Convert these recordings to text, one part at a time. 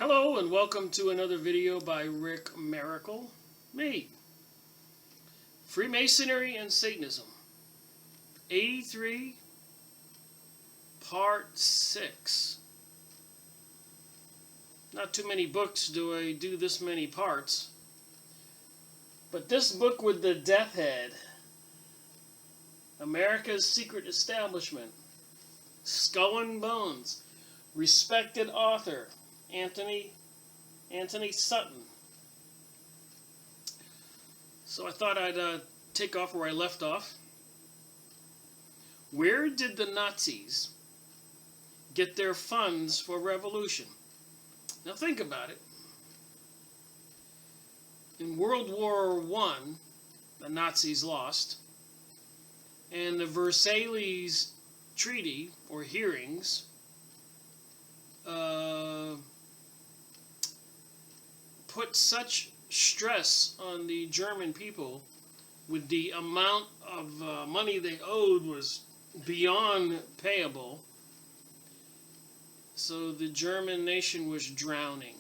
Hello and welcome to another video by Rick Miracle. Me. Freemasonry and Satanism. 83, Part 6. Not too many books do I do this many parts. But this book with the death head, America's Secret Establishment, Skull and Bones, respected author, Antony Sutton. So I thought I'd take off where I left off. Where did the Nazis get their funds for revolution? Now think about it. In World War I, the Nazis lost, and the Versailles Treaty, or hearings, put such stress on the German people with the amount of money they owed was beyond payable. So the German nation was drowning.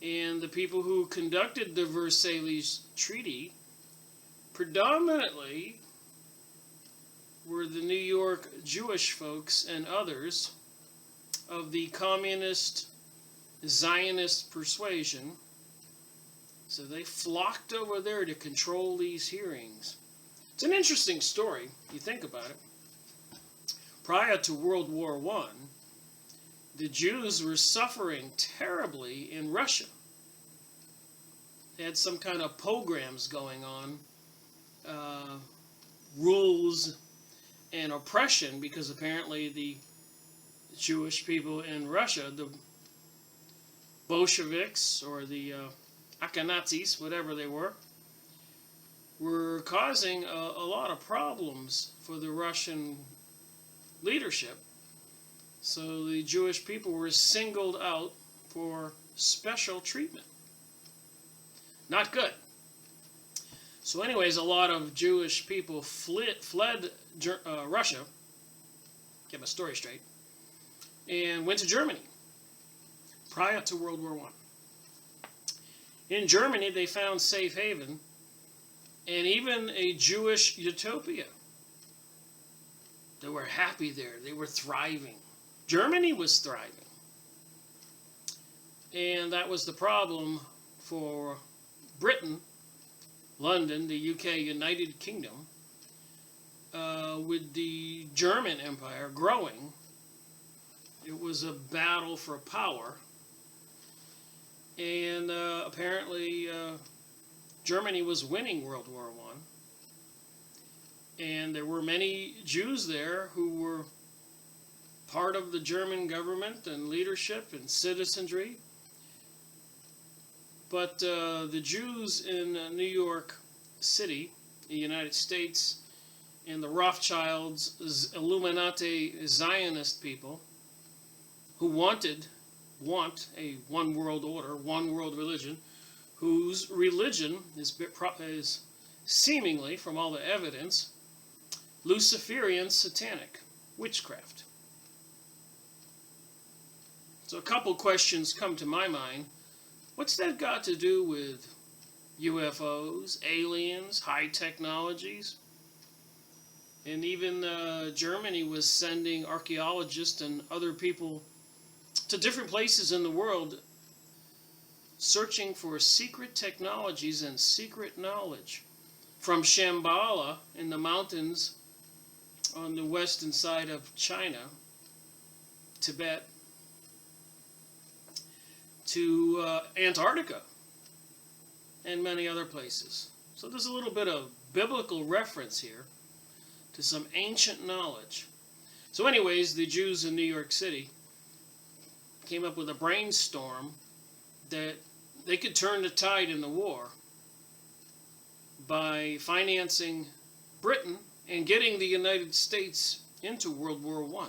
And the people who conducted the Versailles Treaty predominantly were the New York Jewish folks and others of the communist Zionist persuasion. So they flocked over there to control these hearings. It's an interesting story, if you think about it. Prior to World War I, the Jews were suffering terribly in Russia. They had some kind of pogroms going on, rules and oppression, because apparently the Jewish people in Russia, the Bolsheviks or the Nazis, whatever they were causing a lot of problems for the Russian leadership. So the Jewish people were singled out for special treatment. Not good. So anyways, a lot of Jewish people fled Russia, get my story straight, and went to Germany prior to World War I. In Germany, they found safe haven and even a Jewish utopia. They were happy there. They were thriving. Germany was thriving. And that was the problem for Britain, London, the UK, United Kingdom, with the German Empire growing. It was a battle for power. And apparently Germany was winning World War I. And there were many Jews there who were part of the German government and leadership and citizenry. But the Jews in New York City, the United States, and the Rothschilds, Illuminati Zionist people, who want a one world order, one world religion, whose religion is seemingly, from all the evidence, Luciferian satanic witchcraft. So a couple questions come to my mind. What's that got to do with UFOs, aliens, high technologies? And even Germany was sending archaeologists and other people to different places in the world searching for secret technologies and secret knowledge. From Shambhala in the mountains on the western side of China, Tibet, to Antarctica and many other places. So there's a little bit of biblical reference here to some ancient knowledge. So anyways, the Jews in New York City came up with a brainstorm that they could turn the tide in the war by financing Britain and getting the United States into World War I,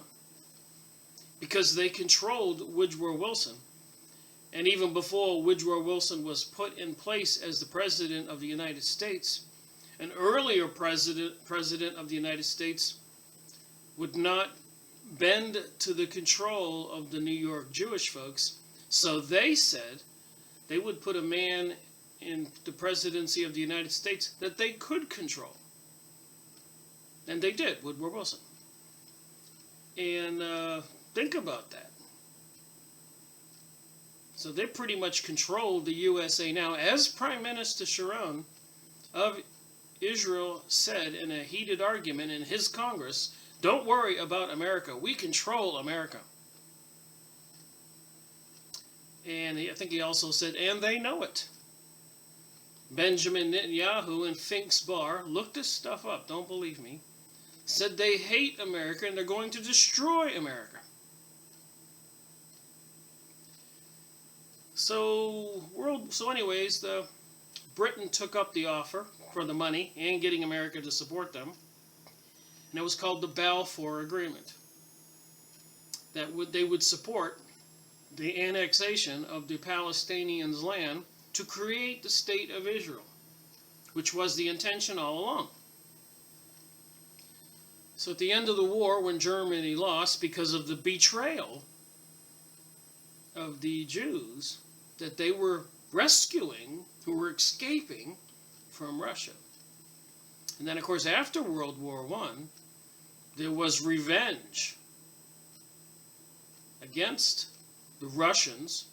because they controlled Woodrow Wilson. And even before Woodrow Wilson was put in place as the President of the United States, an earlier president of the United States would not bend to the control of the New York Jewish folks. So they said they would put a man in the presidency of the United States that they could control. And they did, Woodrow Wilson. And think about that. So they pretty much control the USA now. As Prime Minister Sharon of Israel said in a heated argument in his Congress, don't worry about America. We control America. And I think he also said, and they know it. Benjamin Netanyahu in Fink's Bar, look this stuff up, don't believe me, said they hate America and they're going to destroy America. So anyways, Britain took up the offer for the money and getting America to support them. And it was called the Balfour Agreement. They would support the annexation of the Palestinians' land to create the state of Israel, which was the intention all along. So at the end of the war, when Germany lost because of the betrayal of the Jews that they were rescuing, who were escaping from Russia. And then, of course, after World War I, there was revenge against the Russians.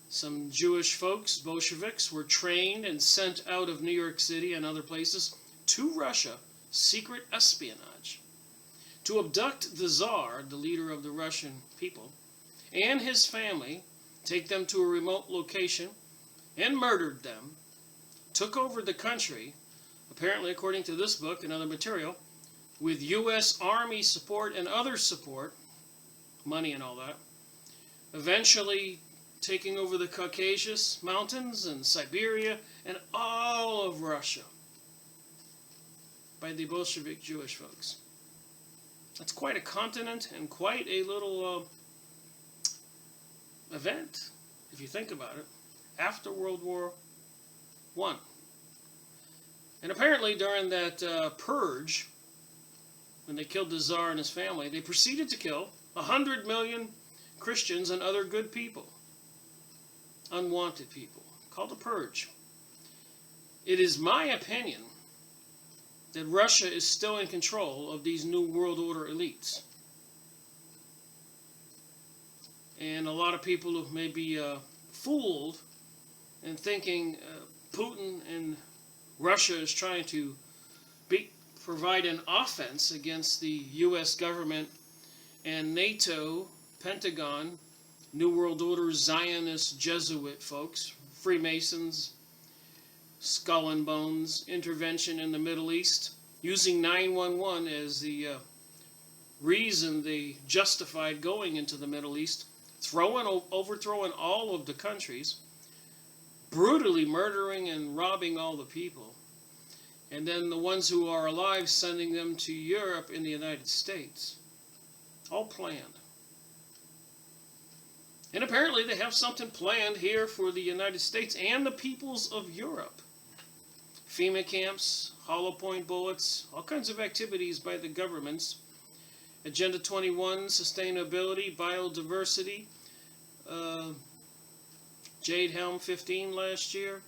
Some Jewish folks, Bolsheviks, were trained and sent out of New York City and other places to Russia, secret espionage, to abduct the Tsar, the leader of the Russian people, and his family, take them to a remote location, and murdered them, took over the country, apparently according to this book and other material, with U.S. Army support and other support, money and all that, eventually taking over the Caucasus Mountains and Siberia and all of Russia by the Bolshevik Jewish folks. That's quite a continent and quite a little event, if you think about it, after World War I. And apparently during that purge, when they killed the Tsar and his family, they proceeded to kill 100 million Christians and other good people, unwanted people, called a purge. It is my opinion that Russia is still in control of these New World Order elites. And a lot of people may be fooled in thinking Putin and Russia is trying to provide an offense against the U.S. government and NATO, Pentagon, New World Order, Zionist, Jesuit folks, Freemasons, Skull and Bones, intervention in the Middle East, using 911 as the reason they justified going into the Middle East, overthrowing all of the countries, brutally murdering and robbing all the people, and then the ones who are alive sending them to Europe and the United States. All planned. And apparently they have something planned here for the United States and the peoples of Europe. FEMA camps, hollow point bullets, all kinds of activities by the governments. Agenda 21, sustainability, biodiversity, Jade Helm 15 last year.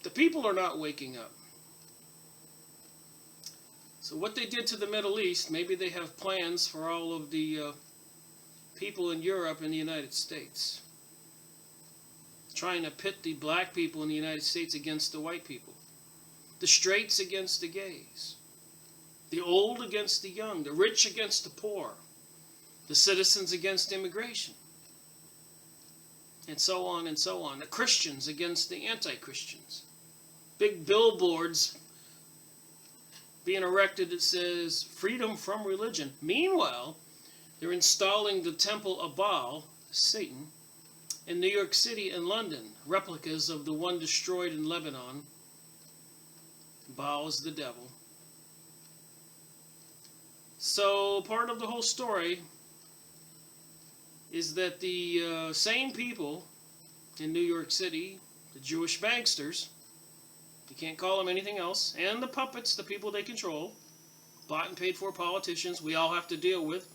The people are not waking up. So what they did to the Middle East, maybe they have plans for all of the people in Europe and the United States. Trying to pit the black people in the United States against the white people. The straights against the gays. The old against the young. The rich against the poor. The citizens against immigration. And so on and so on. The Christians against the anti-Christians. Big billboards being erected that says freedom from religion. Meanwhile, they're installing the temple of Baal, Satan, in New York City and London, replicas of the one destroyed in Lebanon. Baal is the devil. So part of the whole story is that the same people in New York City, the Jewish banksters, you can't call them anything else, and the puppets, the people they control, bought and paid for politicians we all have to deal with.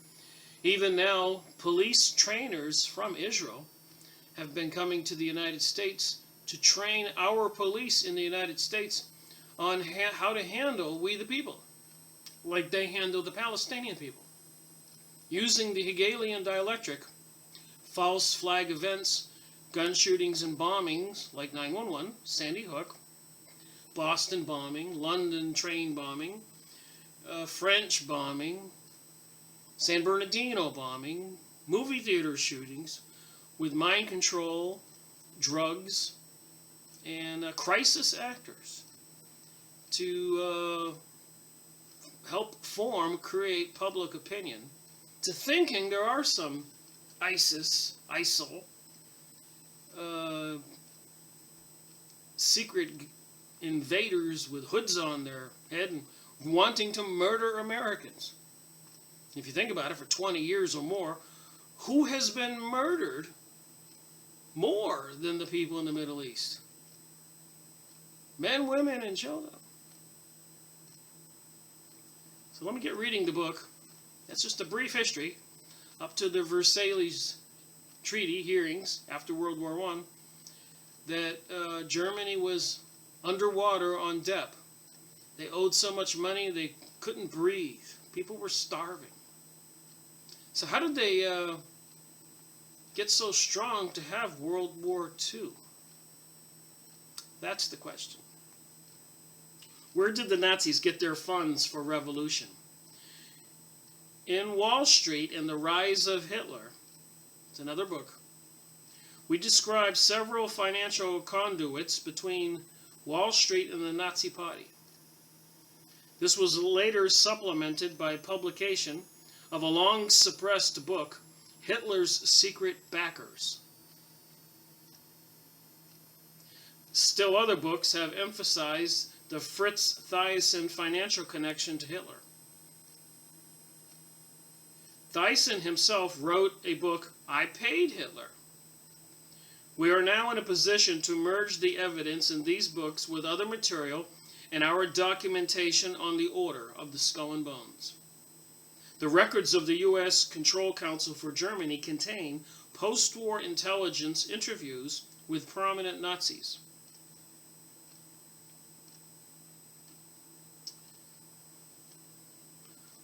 Even now, police trainers from Israel have been coming to the United States to train our police in the United States on how to handle we the people, like they handle the Palestinian people, using the Hegelian dialectic, false flag events, gun shootings and bombings like 9/11, Sandy Hook, Boston bombing, London train bombing, French bombing, San Bernardino bombing, movie theater shootings with mind control, drugs, and crisis actors to help create public opinion, to thinking there are some ISIL, secret invaders with hoods on their head and wanting to murder Americans. If you think about it, for 20 years or more, who has been murdered more than the people in the Middle East? Men, women, and children. So let me get reading the book. That's just a brief history up to the Versailles Treaty hearings after World War I, that Germany was underwater on debt. They owed so much money they couldn't breathe. People were starving. So how did they get so strong to have World War II? That's the question. Where did the Nazis get their funds for revolution? In Wall Street and the Rise of Hitler, it's another book, we describe several financial conduits between Wall Street and the Nazi Party. This was later supplemented by publication of a long-suppressed book, Hitler's Secret Backers. Still other books have emphasized the Fritz Thyssen financial connection to Hitler. Thyssen himself wrote a book, I Paid Hitler. We are now in a position to merge the evidence in these books with other material and our documentation on the order of the Skull and Bones. The records of the U.S. Control Council for Germany contain post-war intelligence interviews with prominent Nazis.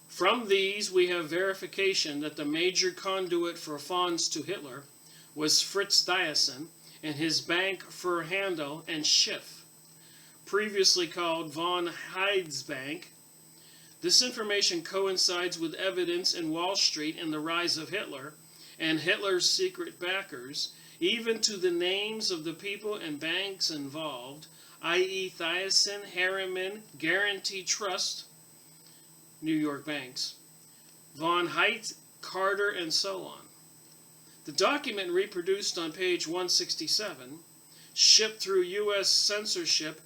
From these, we have verification that the major conduit for funds to Hitler was Fritz Thyssen and his bank für Handel and Schiff, previously called von Heide's Bank. This information coincides with evidence in Wall Street and the rise of Hitler and Hitler's secret backers, even to the names of the people and banks involved, i.e. Thyssen, Harriman, Guarantee Trust, New York banks, von Haidt, Carter, and so on. The document reproduced on page 167, slipped through U.S. censorship,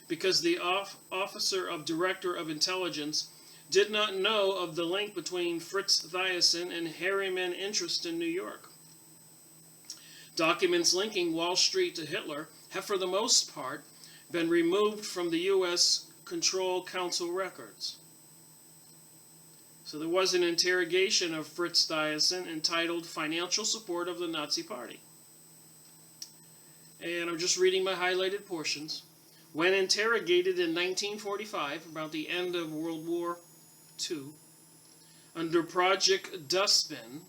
because the officer of Director of Intelligence did not know of the link between Fritz Thyssen and Harriman interest in New York. Documents linking Wall Street to Hitler have, for the most part, been removed from the U.S. Control Council records. So there was an interrogation of Fritz Thyssen entitled Financial Support of the Nazi Party. And I'm just reading my highlighted portions. When interrogated in 1945, about the end of World War II, under Project Dustbin,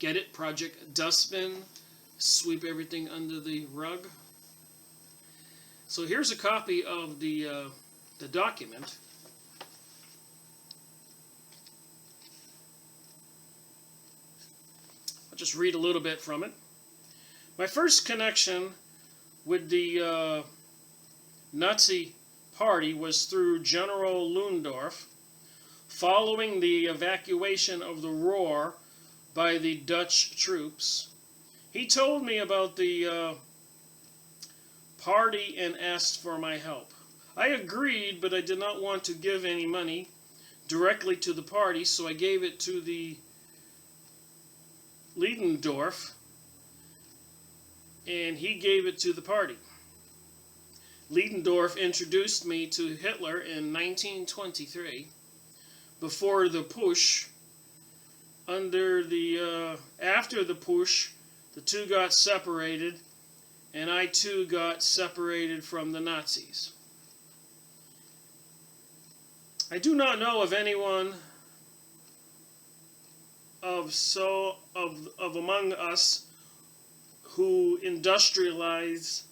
get it? Project Dustbin, sweep everything under the rug. So here's a copy of the document. I'll just read a little bit from it. My first connection with the Nazi Party was through General Ludendorff, following the evacuation of the Ruhr by the Dutch troops. He told me about the party and asked for my help. I agreed, but I did not want to give any money directly to the party, so I gave it to the Ludendorff, and he gave it to the party. Ludendorff introduced me to Hitler in 1923. Before the push, after the push, the two got separated, and I too got separated from the Nazis. I do not know of anyone of among us who industrialized,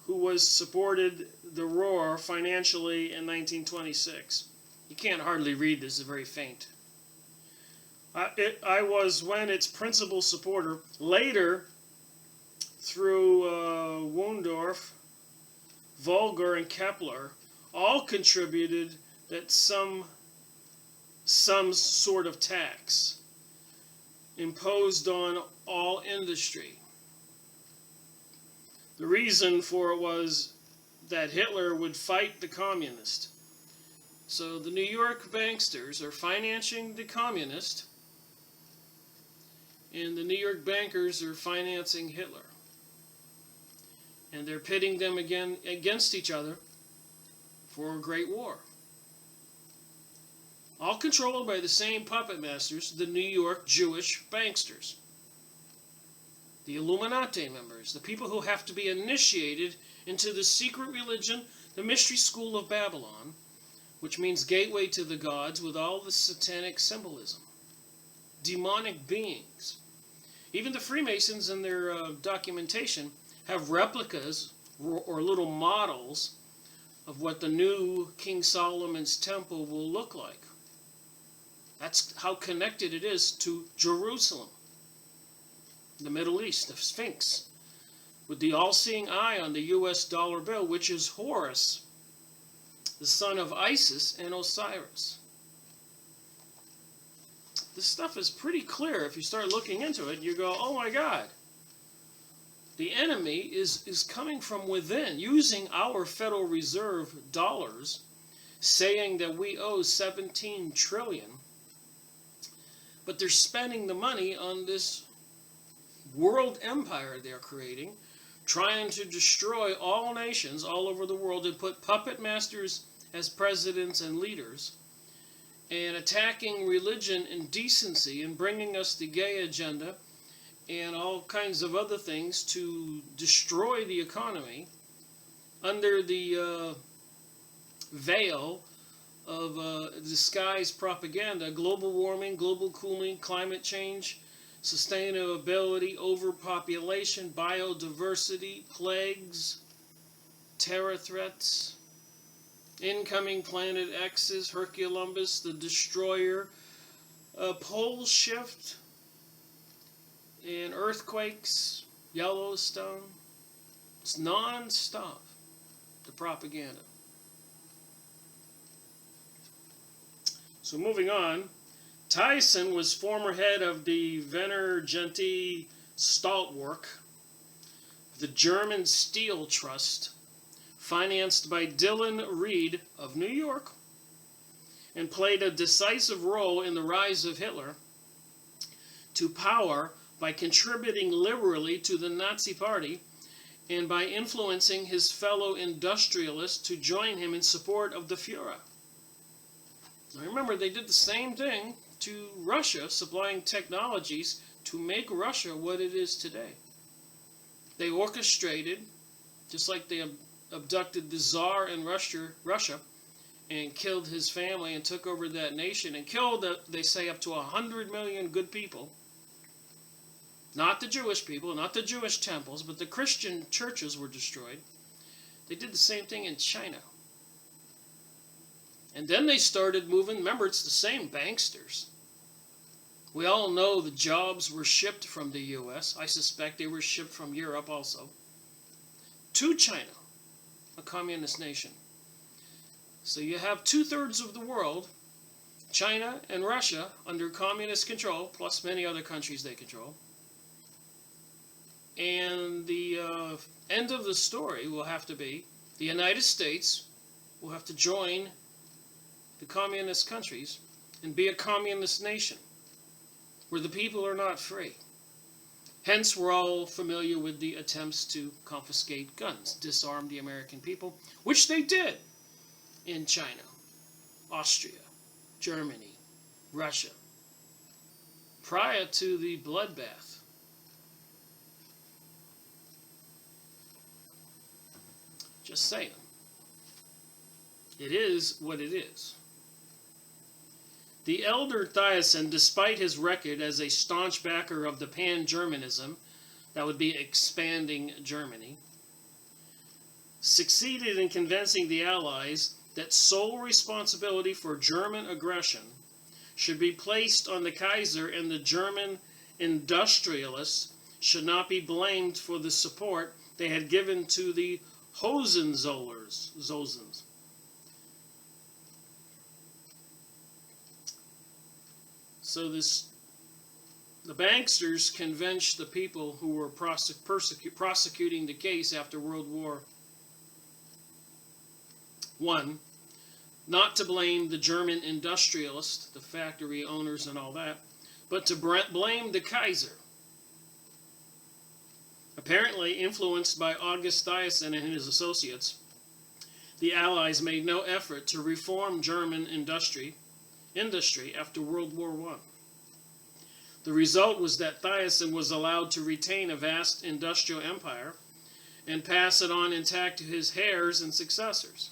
who was supported the Ruhr financially in 1926. You can't hardly read this, it's very faint. I was when its principal supporter. Later, through Wohndorf, Vogler, and Kepler, all contributed that some sort of tax imposed on all industry. The reason for it was that Hitler would fight the communists. So the New York banksters are financing the communists, and the New York bankers are financing Hitler. And they're pitting them again against each other for a great war. All controlled by the same puppet masters, the New York Jewish banksters. The Illuminati members, the people who have to be initiated into the secret religion, the mystery school of Babylon, which means gateway to the gods with all the satanic symbolism. Demonic beings. Even the Freemasons in their documentation have replicas or little models of what the new King Solomon's temple will look like. That's how connected it is to Jerusalem, the Middle East, the Sphinx, with the all-seeing eye on the US dollar bill, which is Horus, the son of Isis and Osiris. This stuff is pretty clear. If you start looking into it, you go, oh my God. The enemy is coming from within, using our Federal Reserve dollars, saying that we owe 17 trillion. But they're spending the money on this world empire they're creating, trying to destroy all nations all over the world and put puppet masters as presidents and leaders, and attacking religion and decency and bringing us the gay agenda and all kinds of other things to destroy the economy under the veil of disguised propaganda, global warming, global cooling, climate change, sustainability, overpopulation, biodiversity, plagues, terror threats, incoming planet X's, Herculumbus, the destroyer, pole shift, and earthquakes, Yellowstone. It's non-stop, the propaganda. So moving on, Tyson was former head of the Wiener Genti Stahlwerk, the German Steel Trust, financed by Dillon Reed of New York, and played a decisive role in the rise of Hitler to power by contributing liberally to the Nazi Party and by influencing his fellow industrialists to join him in support of the Fuhrer. Now remember, they did the same thing to Russia, supplying technologies to make Russia what it is today. They orchestrated, just like they abducted the Tsar in Russia and killed his family and took over that nation and killed, they say, up to 100 million good people. Not the Jewish people, not the Jewish temples, but the Christian churches were destroyed. They did the same thing in China. And then they started moving, remember, it's the same banksters. We all know the jobs were shipped from the U.S. I suspect they were shipped from Europe also, to China, a communist nation. So you have 2/3 of the world, China and Russia, under communist control, plus many other countries they control. And the end of the story will have to be the United States will have to join the communist countries and be a communist nation where the people are not free. Hence, we're all familiar with the attempts to confiscate guns, disarm the American people, which they did in China, Austria, Germany, Russia, prior to the bloodbath. Just saying. It is what it is. The elder Thiessen, despite his record as a staunch backer of the pan-Germanism, that would be expanding Germany, succeeded in convincing the Allies that sole responsibility for German aggression should be placed on the Kaiser, and the German industrialists should not be blamed for the support they had given to the Hohenzollerns. So the banksters convinced the people who were prosecuting the case after World War I not to blame the German industrialists, the factory owners and all that, but to blame the Kaiser. Apparently influenced by August Thiessen and his associates, the Allies made no effort to reform German industry after World War I. The result was that Thiessen was allowed to retain a vast industrial empire and pass it on intact to his heirs and successors.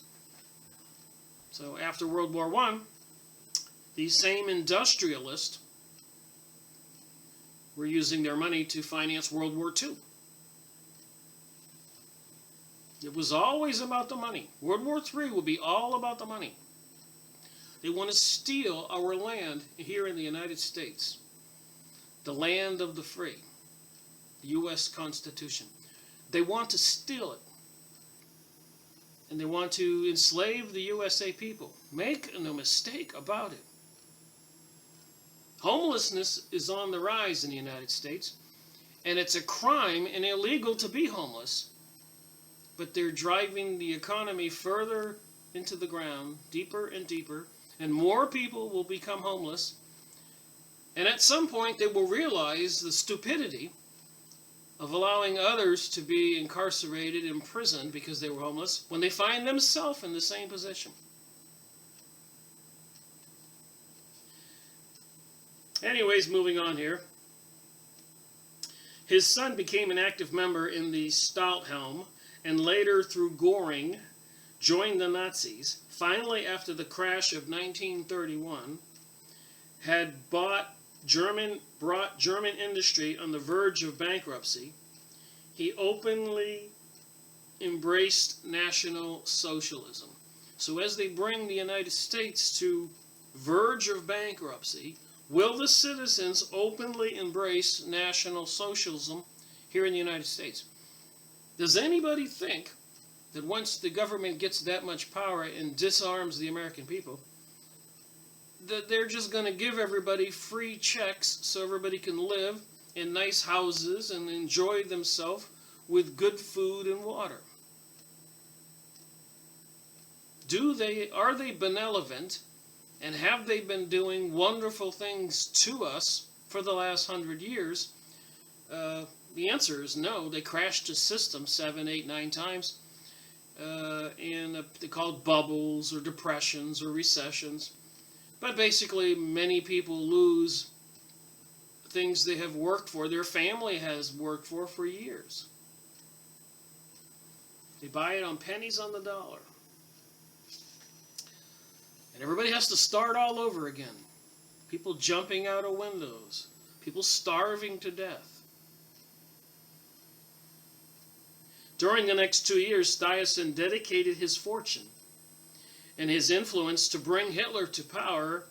So after World War I, these same industrialists were using their money to finance World War II. It was always about the money. World War III will be all about the money. They want to steal our land here in the United States. The land of the free. The U.S. Constitution. They want to steal it. And they want to enslave the USA people. Make no mistake about it. Homelessness is on the rise in the United States. And it's a crime and illegal to be homeless. But they're driving the economy further into the ground, deeper and deeper. And more people will become homeless. And at some point they will realize the stupidity of allowing others to be incarcerated, imprisoned because they were homeless, when they find themselves in the same position. Anyways, moving on here. His son became an active member in the Stahlhelm, and later through Göring, joined the Nazis. Finally, after the crash of 1931, had brought German industry on the verge of bankruptcy, he openly embraced National Socialism. So as they bring the United States to verge of bankruptcy, will the citizens openly embrace National Socialism here in the United States? Does anybody think that once the government gets that much power and disarms the American people, that they're just going to give everybody free checks so everybody can live in nice houses and enjoy themselves with good food and water? Are they benevolent, and have they been doing wonderful things to us for the last 100 years? The answer is no. They crashed the system 7, 8, 9 times. And they're called bubbles or depressions or recessions. But basically, many people lose things they have worked for, their family has worked for years. They buy it on pennies on the dollar. And everybody has to start all over again. People jumping out of windows. People starving to death. During the next 2 years, Thiessen dedicated his fortune and his influence to bring Hitler to power.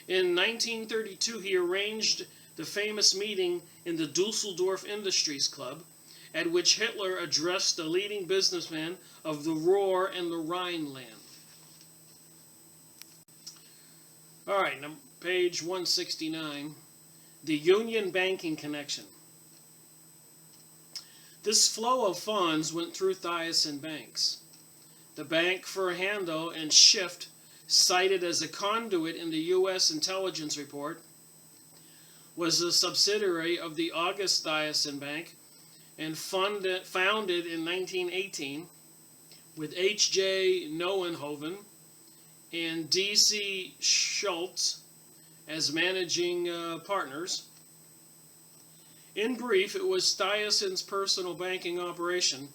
In 1932, he arranged the famous meeting in the Dusseldorf Industries Club, at which Hitler addressed the leading businessmen of the Ruhr and the Rhineland. All right, now page 169, the Union Banking Connection. This flow of funds went through Thiessen banks. The bank for Handel and Schiff, cited as a conduit in the U.S. intelligence report, was a subsidiary of the August-Diocese Bank and founded in 1918 with H.J. Neuenhoven and D.C. Schultz as managing partners. In brief, it was Stuyvesant's personal banking operation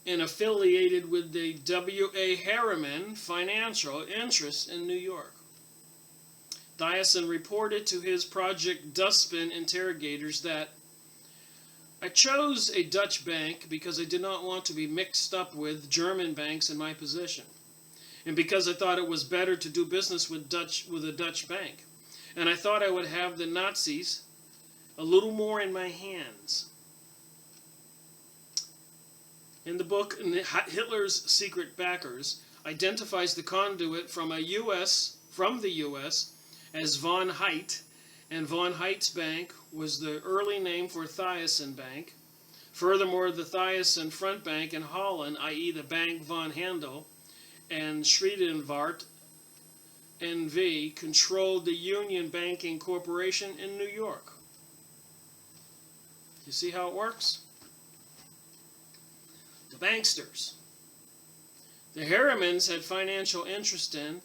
and affiliated with the W.A. Harriman financial interests in New York. Stuyvesant reported to his Project Dustbin interrogators that, "I chose a Dutch bank because I did not want to be mixed up with German banks in my position, and because I thought it was better to do business with a Dutch bank, and I thought I would have the Nazis a little more in my hands." In the book, Hitler's Secret Backers identifies the conduit from the U.S. as Von Heit, and Von Heit's Bank was the early name for Stuyvesant Bank. Furthermore, the Stuyvesant Front Bank in Holland, i.e. the Bank von Handel and Schredenvart N.V., controlled the Union Banking Corporation in New York. You see how it works? The banksters. The Harrimans had financial interest in,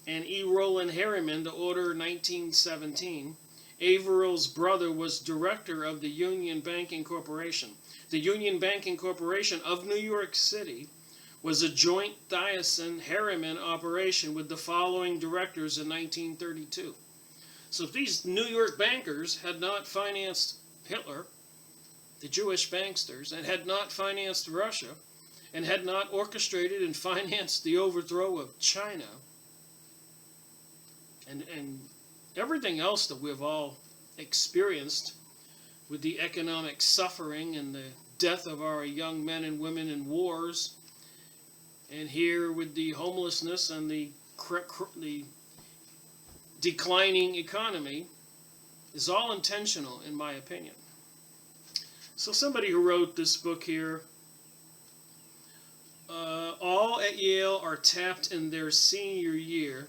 and E. Roland Harriman, the order 1917, Averill's brother, was director of the Union Banking Corporation. The Union Banking Corporation of New York City was a joint Stuyvesant-Harriman operation with the following directors in 1932. So if these New York bankers had not financed Hitler, the Jewish banksters, and had not financed Russia, and had not orchestrated and financed the overthrow of China, and everything else that we've all experienced with the economic suffering and the death of our young men and women in wars, and here with the homelessness and the declining economy, is all intentional, in my opinion. So somebody who wrote this book here, all at Yale are tapped in their senior year.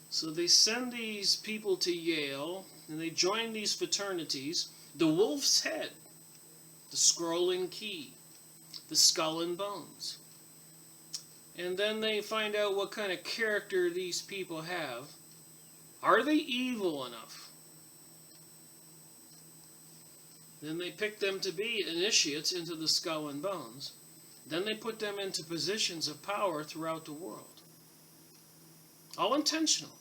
So they send these people to Yale, and they join these fraternities. The Wolf's Head, the Scrolling Key, the Skull and Bones. And then they find out what kind of character these people have. Are they evil enough? Then they pick them to be initiates into the Skull and Bones. Then they put them into positions of power throughout the world. All intentional.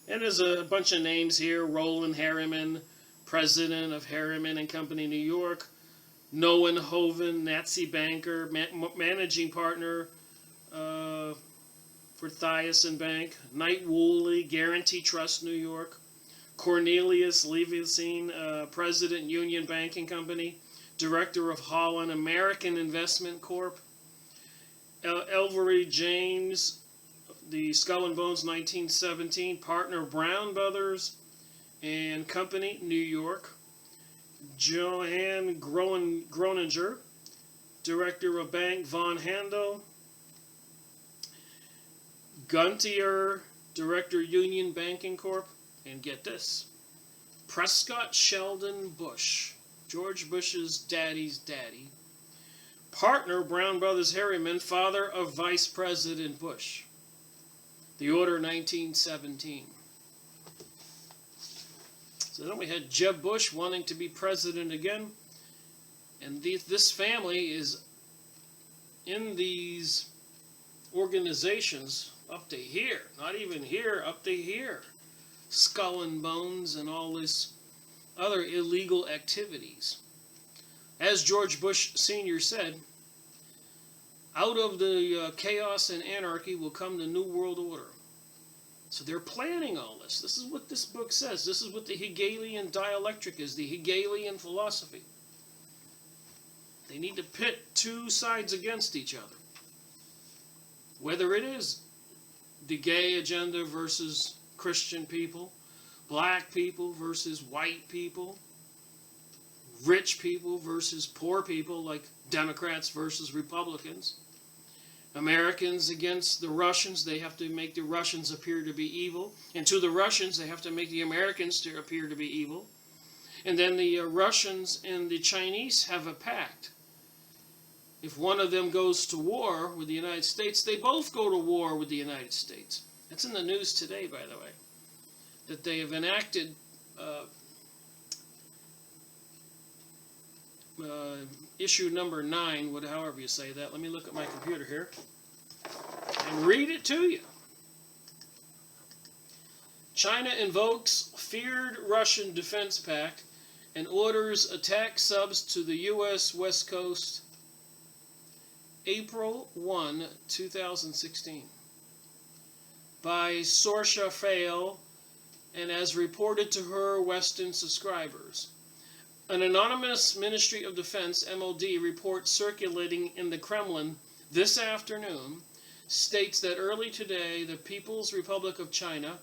And there's a bunch of names here. Roland Harriman, president of Harriman and Company, New York. Neuenhoven, Nazi banker, managing partner for Stuyvesant Bank. Knight Woolley, Guarantee Trust, New York. Cornelius Levinstein, president, Union Banking Company. Director of Holland American Investment Corp. Elvery James, the Skull and Bones, 1917, partner Brown Brothers and Company, New York. Johann Groninger, director of Bank von Handel. Guntier, director Union Banking Corp. And get this, Prescott Sheldon Bush, George Bush's daddy's daddy. Partner Brown Brothers Harriman, father of Vice President Bush. The order 1917. So then we had Jeb Bush wanting to be president again. And this family is in these organizations up to here. Not even here, up to here. Skull and Bones and all this other illegal activities. As George Bush Sr. said, out of the chaos and anarchy will come the New World Order. So they're planning all this. This is what this book says. This is what the Hegelian dialectic is, the Hegelian philosophy. They need to pit two sides against each other. Whether it is the gay agenda versus Christian people, black people versus white people, rich people versus poor people, like Democrats versus Republicans, Americans against the Russians, they have to make the Russians appear to be evil. And to the Russians, they have to make the Americans to appear to be evil. And then the Russians and the Chinese have a pact. If one of them goes to war with the United States, they both go to war with the United States. That's in the news today, by the way, that they have enacted issue number 9, however you say that. Let me look at my computer here and read it to you. China invokes feared Russian defense pact and orders attack subs to the U.S. West Coast, April 1, 2016. By Sorsha Fail, and as reported to her Western subscribers. An anonymous Ministry of Defense (MOD) report circulating in the Kremlin this afternoon states that early today the People's Republic of China,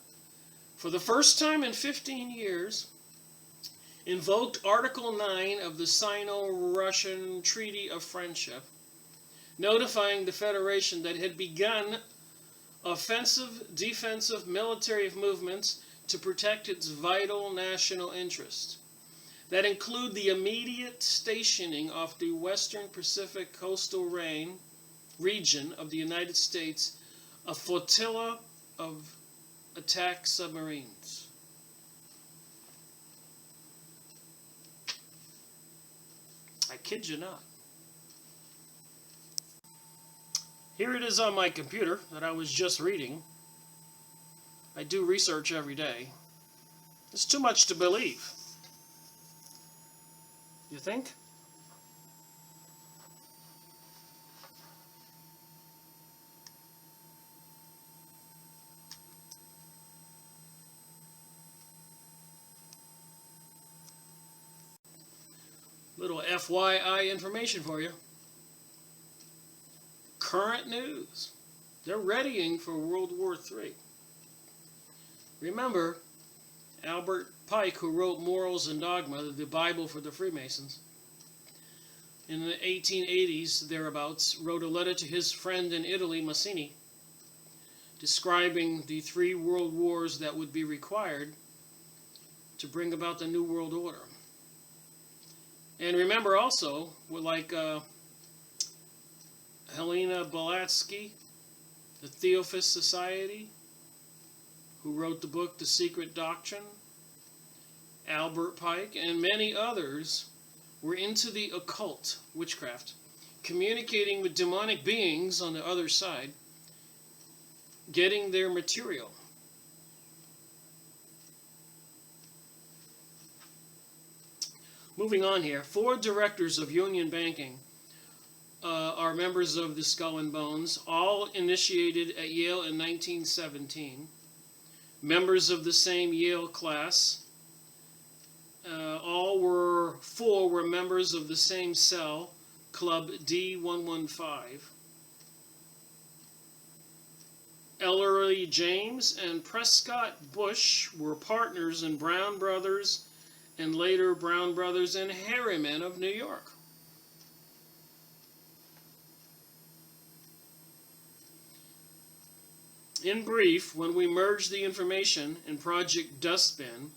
for the first time in 15 years, invoked Article 9 of the Sino-Russian Treaty of Friendship, notifying the Federation that it had begun offensive, defensive military movements to protect its vital national interests. That include the immediate stationing off the Western Pacific coastal region of the United States a flotilla of attack submarines. I kid you not. Here it is on my computer that I was just reading. I do research every day. It's too much to believe. You think? Little FYI information for you. Current news. They're readying for World War III. Remember, Albert Pike, who wrote Morals and Dogma, the Bible for the Freemasons, in the 1880s, thereabouts, wrote a letter to his friend in Italy, Mazzini, describing the 3 world wars that would be required to bring about the New World Order. And remember also, like Helena Blavatsky, the Theosophist Society, who wrote the book The Secret Doctrine, Albert Pike, and many others were into the occult, witchcraft, communicating with demonic beings on the other side, getting their material. Moving on here, 4 directors of Union Banking are members of the Skull and Bones, all initiated at Yale in 1917. Members of the same Yale class. 4 were members of the same cell, Club D115. Ellery James and Prescott Bush were partners in Brown Brothers and later Brown Brothers and Harriman of New York. In brief, when we merged the information in Project Dustbin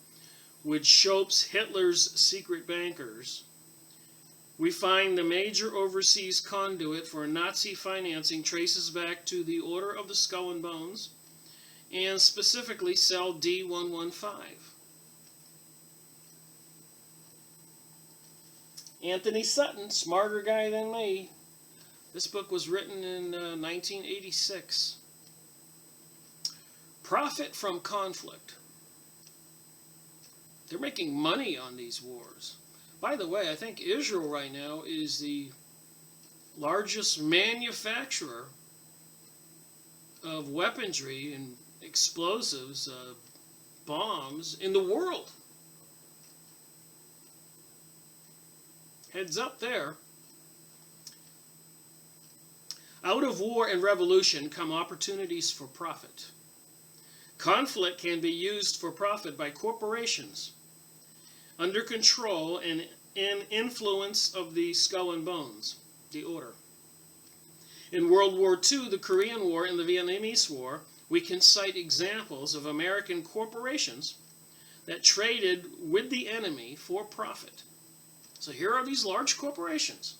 with Schoep's Hitler's secret bankers, we find the major overseas conduit for Nazi financing traces back to the Order of the Skull and Bones, and specifically cell D115. Antony Sutton, smarter guy than me. This book was written in 1986. Profit from conflict. They're making money on these wars. By the way, I think Israel right now is the largest manufacturer of weaponry and explosives, bombs in the world. Heads up there. Out of war and revolution come opportunities for profit. Conflict can be used for profit by corporations under control and influence of the Skull and Bones, the Order. In World War II, the Korean War, and the Vietnamese War, we can cite examples of American corporations that traded with the enemy for profit. So here are these large corporations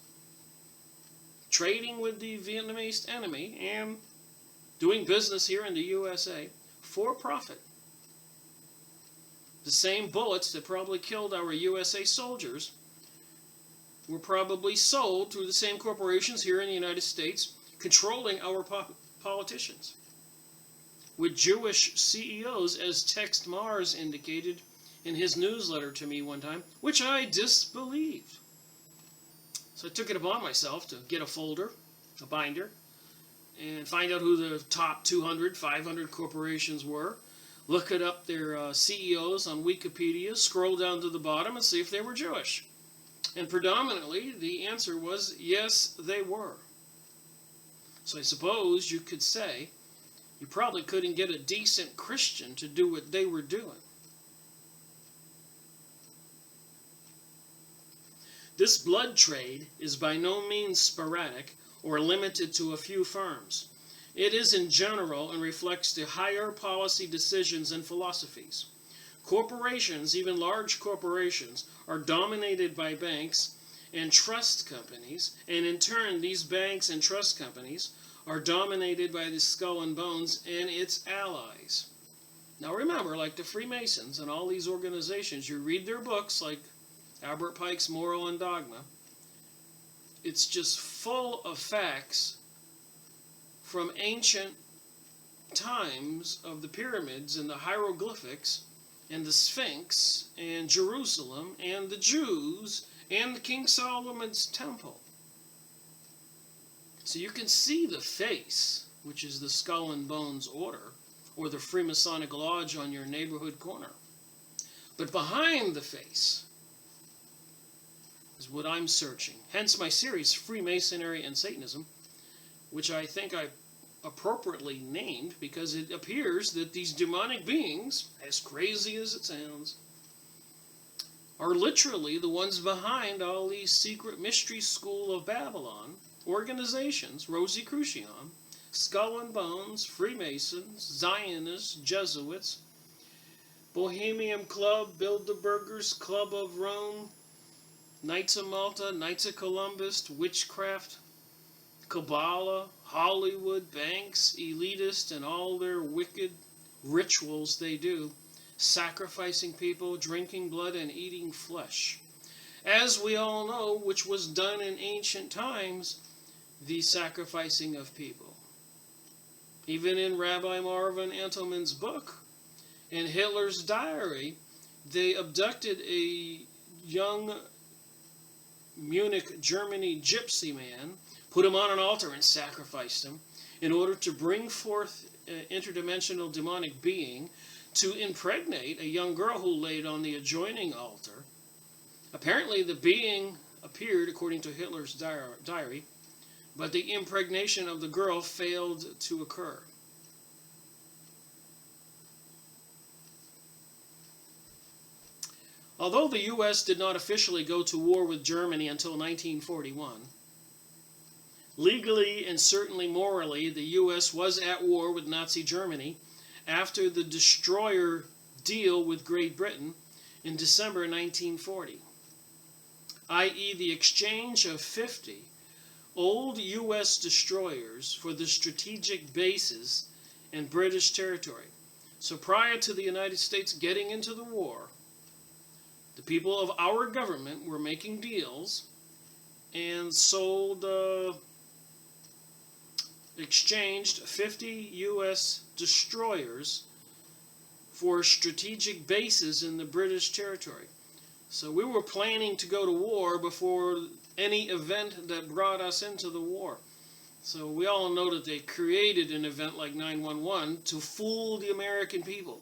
trading with the Vietnamese enemy and doing business here in the USA for profit. The same bullets that probably killed our USA soldiers were probably sold through the same corporations here in the United States, controlling our politicians. With Jewish CEOs, as Text Mars indicated in his newsletter to me one time, which I disbelieved. So I took it upon myself to get a folder, a binder, and find out who the top 200, 500 corporations were, look it up their CEOs on Wikipedia, scroll down to the bottom and see if they were Jewish. And predominantly, the answer was yes, they were. So I suppose you could say you probably couldn't get a decent Christian to do what they were doing. This blood trade is by no means sporadic or limited to a few firms. It is in general and reflects the higher policy decisions and philosophies. Corporations, even large corporations, are dominated by banks and trust companies, and in turn these banks and trust companies are dominated by the Skull and Bones and its allies. Now remember, like the Freemasons and all these organizations, you read their books like Albert Pike's Moral and Dogma, it's just full of facts from ancient times of the pyramids and the hieroglyphics and the Sphinx and Jerusalem and the Jews and King Solomon's temple. So you can see the face, which is the Skull and Bones Order, or the Freemasonic Lodge on your neighborhood corner. But behind the face is what I'm searching. Hence my series, Freemasonry and Satanism, which I think I appropriately named because it appears that these demonic beings, as crazy as it sounds, are literally the ones behind all these secret mystery school of Babylon organizations, Rosicrucian, Skull and Bones, Freemasons, Zionists, Jesuits, Bohemian Club, Bilderbergers, Club of Rome, Knights of Malta, Knights of Columbus, Witchcraft, Kabbalah, Hollywood, banks, elitists, and all their wicked rituals they do, sacrificing people, drinking blood, and eating flesh. As we all know, which was done in ancient times, the sacrificing of people. Even in Rabbi Marvin Entelman's book, in Hitler's diary, they abducted a young Munich, Germany gypsy man, put him on an altar and sacrificed him in order to bring forth an interdimensional demonic being to impregnate a young girl who laid on the adjoining altar. Apparently the being appeared according to Hitler's diary, but the impregnation of the girl failed to occur. Although the U.S. did not officially go to war with Germany until 1941, legally and certainly morally, the U.S. was at war with Nazi Germany after the destroyer deal with Great Britain in December 1940, i.e. the exchange of 50 old U.S. destroyers for the strategic bases in British territory. So prior to the United States getting into the war, the people of our government were making deals and sold, exchanged 50 U.S. destroyers for strategic bases in the British territory. So we were planning to go to war before any event that brought us into the war. So we all know that they created an event like 9/11 to fool the American people.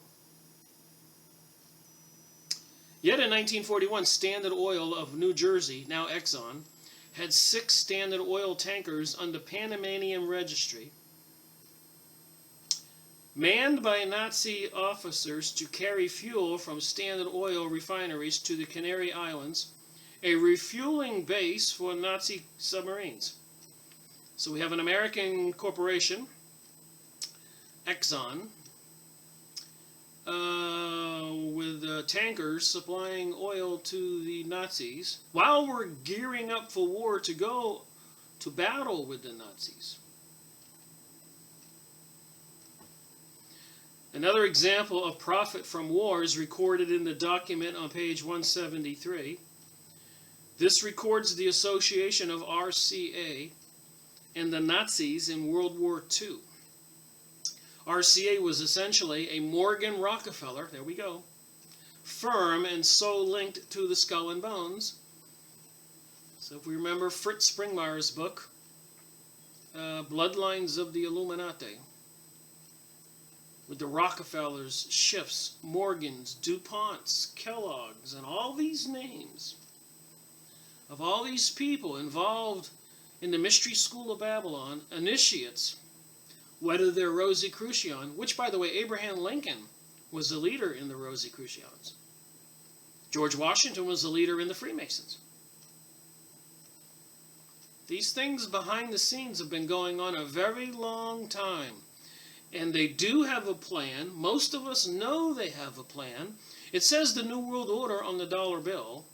Yet in 1941, Standard Oil of New Jersey, now Exxon, had 6 Standard Oil tankers under Panamanian registry, manned by Nazi officers to carry fuel from Standard Oil refineries to the Canary Islands, a refueling base for Nazi submarines. So we have an American corporation, Exxon, with tankers supplying oil to the Nazis while we're gearing up for war to go to battle with the Nazis. Another example of profit from war is recorded in the document on page 173. This records the association of RCA and the Nazis in World War II. RCA was essentially a Morgan Rockefeller, there we go, firm, and so linked to the Skull and Bones. So if we remember Fritz Springmeier's book, Bloodlines of the Illuminati, with the Rockefellers, Schiffs, Morgans, DuPonts, Kellogg's, and all these names of all these people involved in the Mystery School of Babylon, initiates, whether they're Rosicrucian, which, by the way, Abraham Lincoln was the leader in the Rosicrucians. George Washington was the leader in the Freemasons. These things behind the scenes have been going on a very long time. And they do have a plan. Most of us know they have a plan. It says the New World Order on the dollar bill.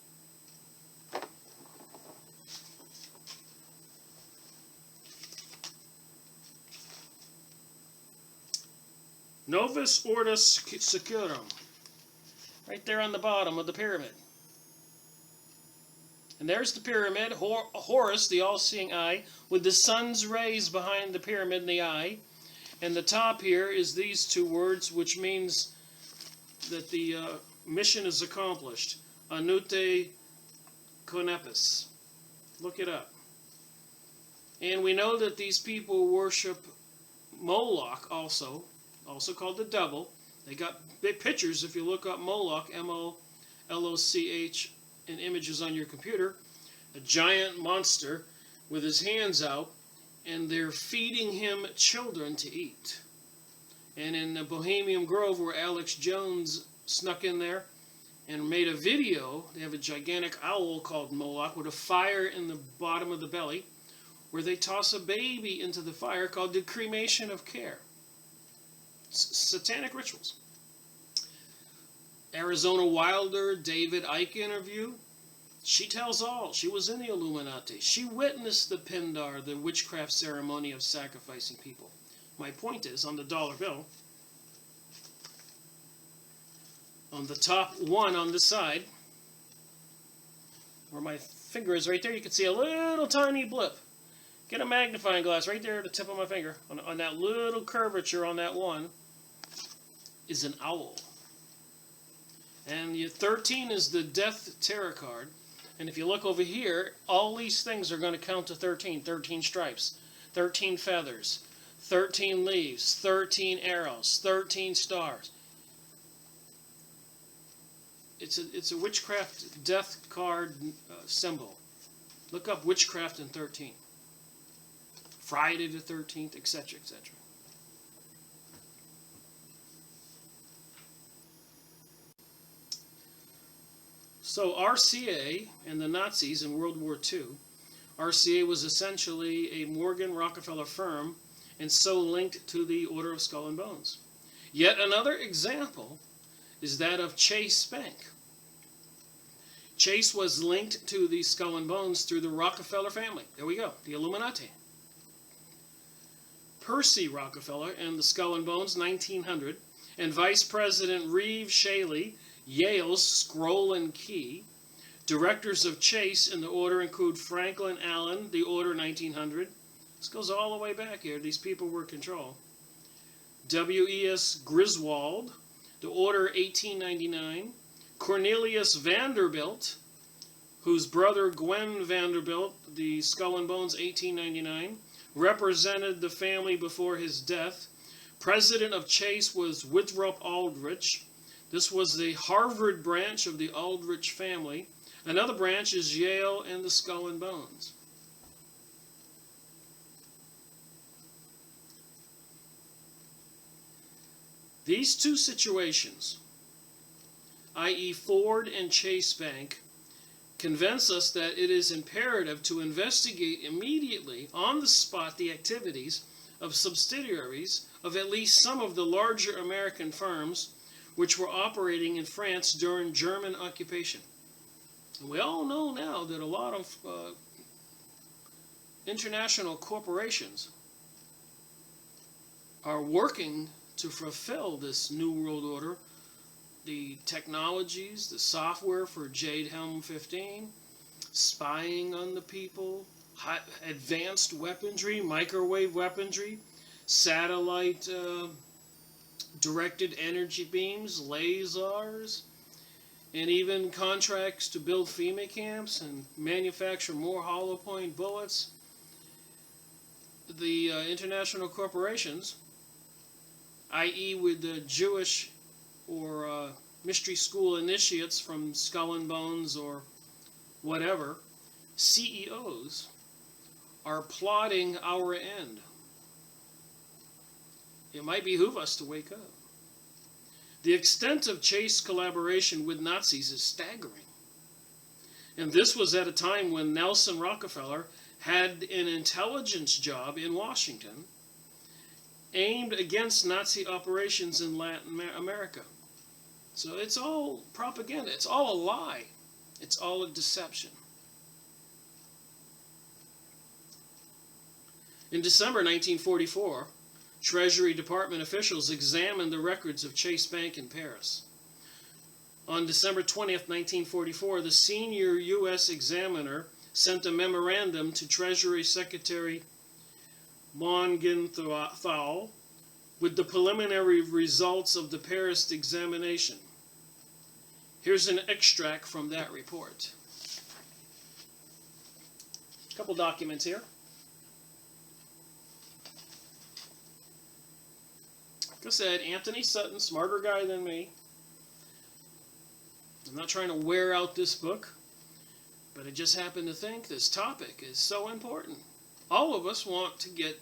Novus Ordo Seclorum. Right there on the bottom of the pyramid. And there's the pyramid, Horus, the all-seeing eye, with the sun's rays behind the pyramid in the eye. And the top here is these two words, which means that the mission is accomplished. Anute Conepis. Look it up. And we know that these people worship Moloch also called the devil. They got big pictures if you look up Moloch, M-O-L-O-C-H, in images on your computer. A giant monster with his hands out, and they're feeding him children to eat. And in the Bohemian Grove, where Alex Jones snuck in there and made a video, they have a gigantic owl called Moloch with a fire in the bottom of the belly, where they toss a baby into the fire called the cremation of care. Satanic rituals. Arizona Wilder, David Icke interview. She tells all. She was in the Illuminati. She witnessed the Pindar, the witchcraft ceremony of sacrificing people. My point is, on the dollar bill, on the top one on the side, where my finger is right there, you can see a little tiny blip. Get a magnifying glass right there at the tip of my finger. On that little curvature on that one is an owl. And 13 is the Death Tarot card. And if you look over here, all these things are going to count to 13. 13 stripes, 13 feathers, 13 leaves, 13 arrows, 13 stars. It's a witchcraft death card symbol. Look up witchcraft and 13. Friday the 13th, etc., etc. So RCA and the Nazis in World War II, RCA was essentially a Morgan Rockefeller firm and so linked to the Order of Skull and Bones. Yet another example is that of Chase Bank. Chase was linked to the Skull and Bones through the Rockefeller family. There we go, the Illuminati. Percy Rockefeller and the Skull and Bones, 1900, and Vice President Reeve Shaley, Yale's Scroll and Key. Directors of Chase in the order include Franklin Allen, the order 1900. This goes all the way back here. These people were control. W.E.S. Griswold, the order 1899. Cornelius Vanderbilt, whose brother Gwen Vanderbilt, the Skull and Bones 1899, represented the family before his death. President of Chase was Withrop Aldrich. This was the Harvard branch of the Aldrich family. Another branch is Yale and the Skull and Bones. These two situations, i.e. Ford and Chase Bank, convince us that it is imperative to investigate immediately, on the spot, the activities of subsidiaries of at least some of the larger American firms which were operating in France during German occupation. And we all know now that a lot of international corporations are working to fulfill this New World Order. The technologies, the software for Jade Helm 15, spying on the people, advanced weaponry, microwave weaponry, satellite directed energy beams, lasers, and even contracts to build FEMA camps and manufacture more hollow point bullets. The international corporations, i.e. with the Jewish or mystery school initiates from Skull and Bones or whatever, CEOs are plotting our end. It might behoove us to wake up. The extent of Chase's collaboration with Nazis is staggering. And this was at a time when Nelson Rockefeller had an intelligence job in Washington aimed against Nazi operations in Latin America. So it's all propaganda. It's all a lie. It's all a deception. In December 1944, Treasury Department officials examined the records of Chase Bank in Paris. On December 20th, 1944, the senior U.S. examiner sent a memorandum to Treasury Secretary Morgenthau with the preliminary results of the Paris examination. Here's an extract from that report. A couple documents here. Like I said, Antony Sutton, smarter guy than me. I'm not trying to wear out this book, but I just happen to think this topic is so important. All of us want to get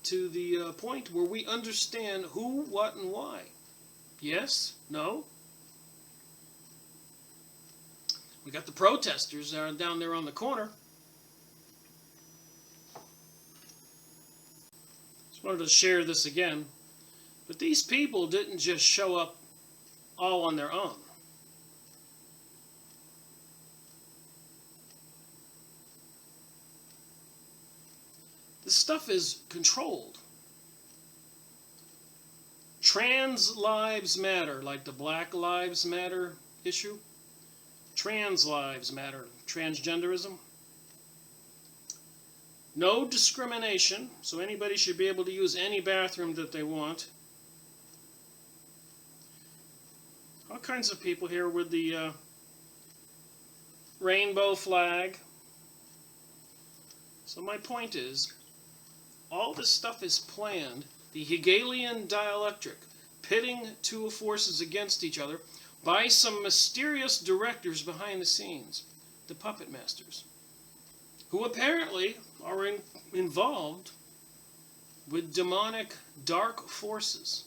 to the point where we understand who, what, and why. Yes? No? We got the protesters down there on the corner. Just wanted to share this again. But these people didn't just show up all on their own. This stuff is controlled. Trans lives matter, like the Black Lives Matter issue. Trans lives matter, transgenderism. No discrimination, so anybody should be able to use any bathroom that they want. All kinds of people here with the rainbow flag. So my point is, all this stuff is planned, the Hegelian dialectic, pitting two forces against each other by some mysterious directors behind the scenes, the puppet masters, who apparently are involved with demonic dark forces.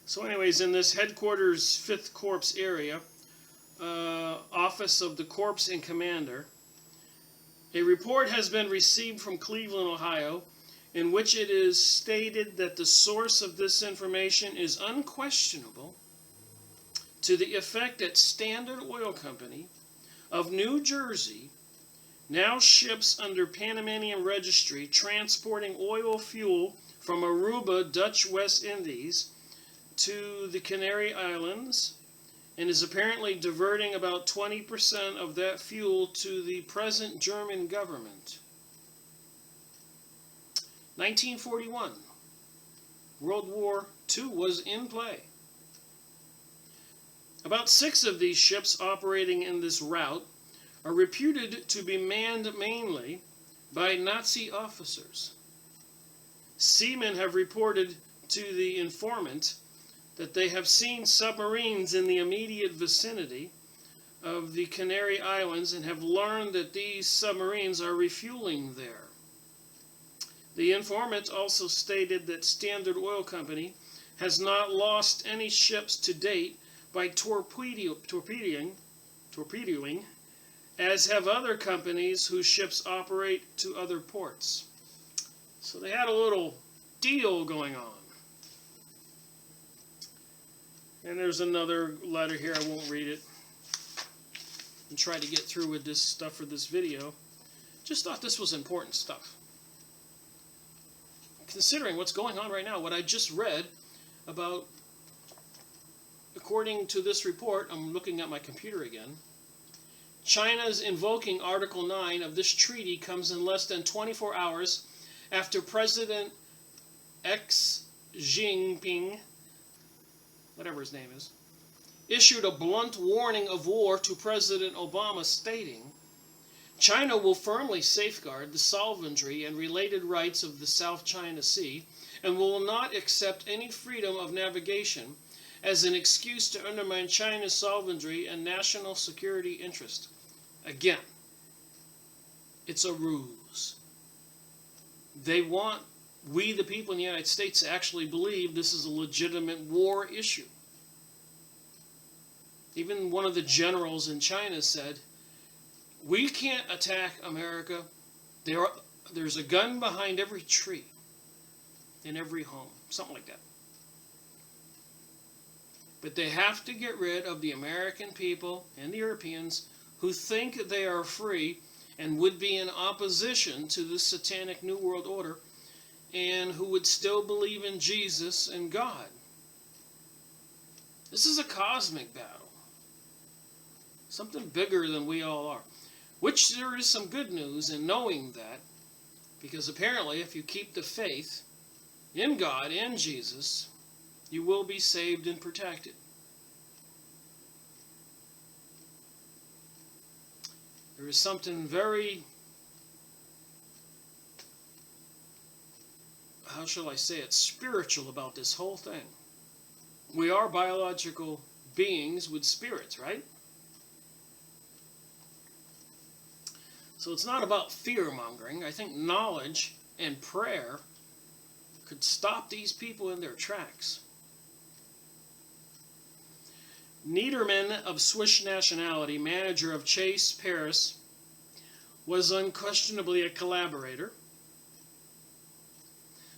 So anyways, in this headquarters 5th Corps area, office of the Corps and Commander, a report has been received from Cleveland, Ohio, in which it is stated that the source of this information is unquestionable, to the effect that Standard Oil Company of New Jersey now ships under Panamanian registry transporting oil fuel from Aruba, Dutch West Indies, to the Canary Islands, and is apparently diverting about 20% of that fuel to the present German government. 1941, World War II was in play. About 6 of these ships operating in this route are reputed to be manned mainly by Nazi officers. Seamen have reported to the informant that they have seen submarines in the immediate vicinity of the Canary Islands and have learned that these submarines are refueling there. The informant also stated that Standard Oil Company has not lost any ships to date by torpedoing torpedoing, as have other companies whose ships operate to other ports. So they had a little deal going on. And there's another letter here. I won't read it and try to get through with this stuff for this video. Just thought this was important stuff. Considering what's going on right now, what I just read about, according to this report, I'm looking at my computer again, China's invoking Article 9 of this treaty comes in less than 24 hours after President Xi Jinping, whatever his name is, issued a blunt warning of war to President Obama, stating, China will firmly safeguard the sovereignty and related rights of the South China Sea and will not accept any freedom of navigation as an excuse to undermine China's sovereignty and national security interest. Again, it's a ruse. They want we, the people in the United States, to actually believe this is a legitimate war issue. Even one of the generals in China said, we can't attack America. There's a gun behind every tree, in every home, something like that. But they have to get rid of the American people and the Europeans who think they are free and would be in opposition to the satanic New World Order and who would still believe in Jesus and God. This is a cosmic battle. Something bigger than we all are. Which there is some good news in knowing that, because apparently if you keep the faith in God and Jesus, you will be saved and protected. There is something very, how shall I say it, spiritual about this whole thing. We are biological beings with spirits, right? So it's not about fear-mongering. I think knowledge and prayer could stop these people in their tracks. Niederman, of Swiss nationality, manager of Chase Paris, was unquestionably a collaborator.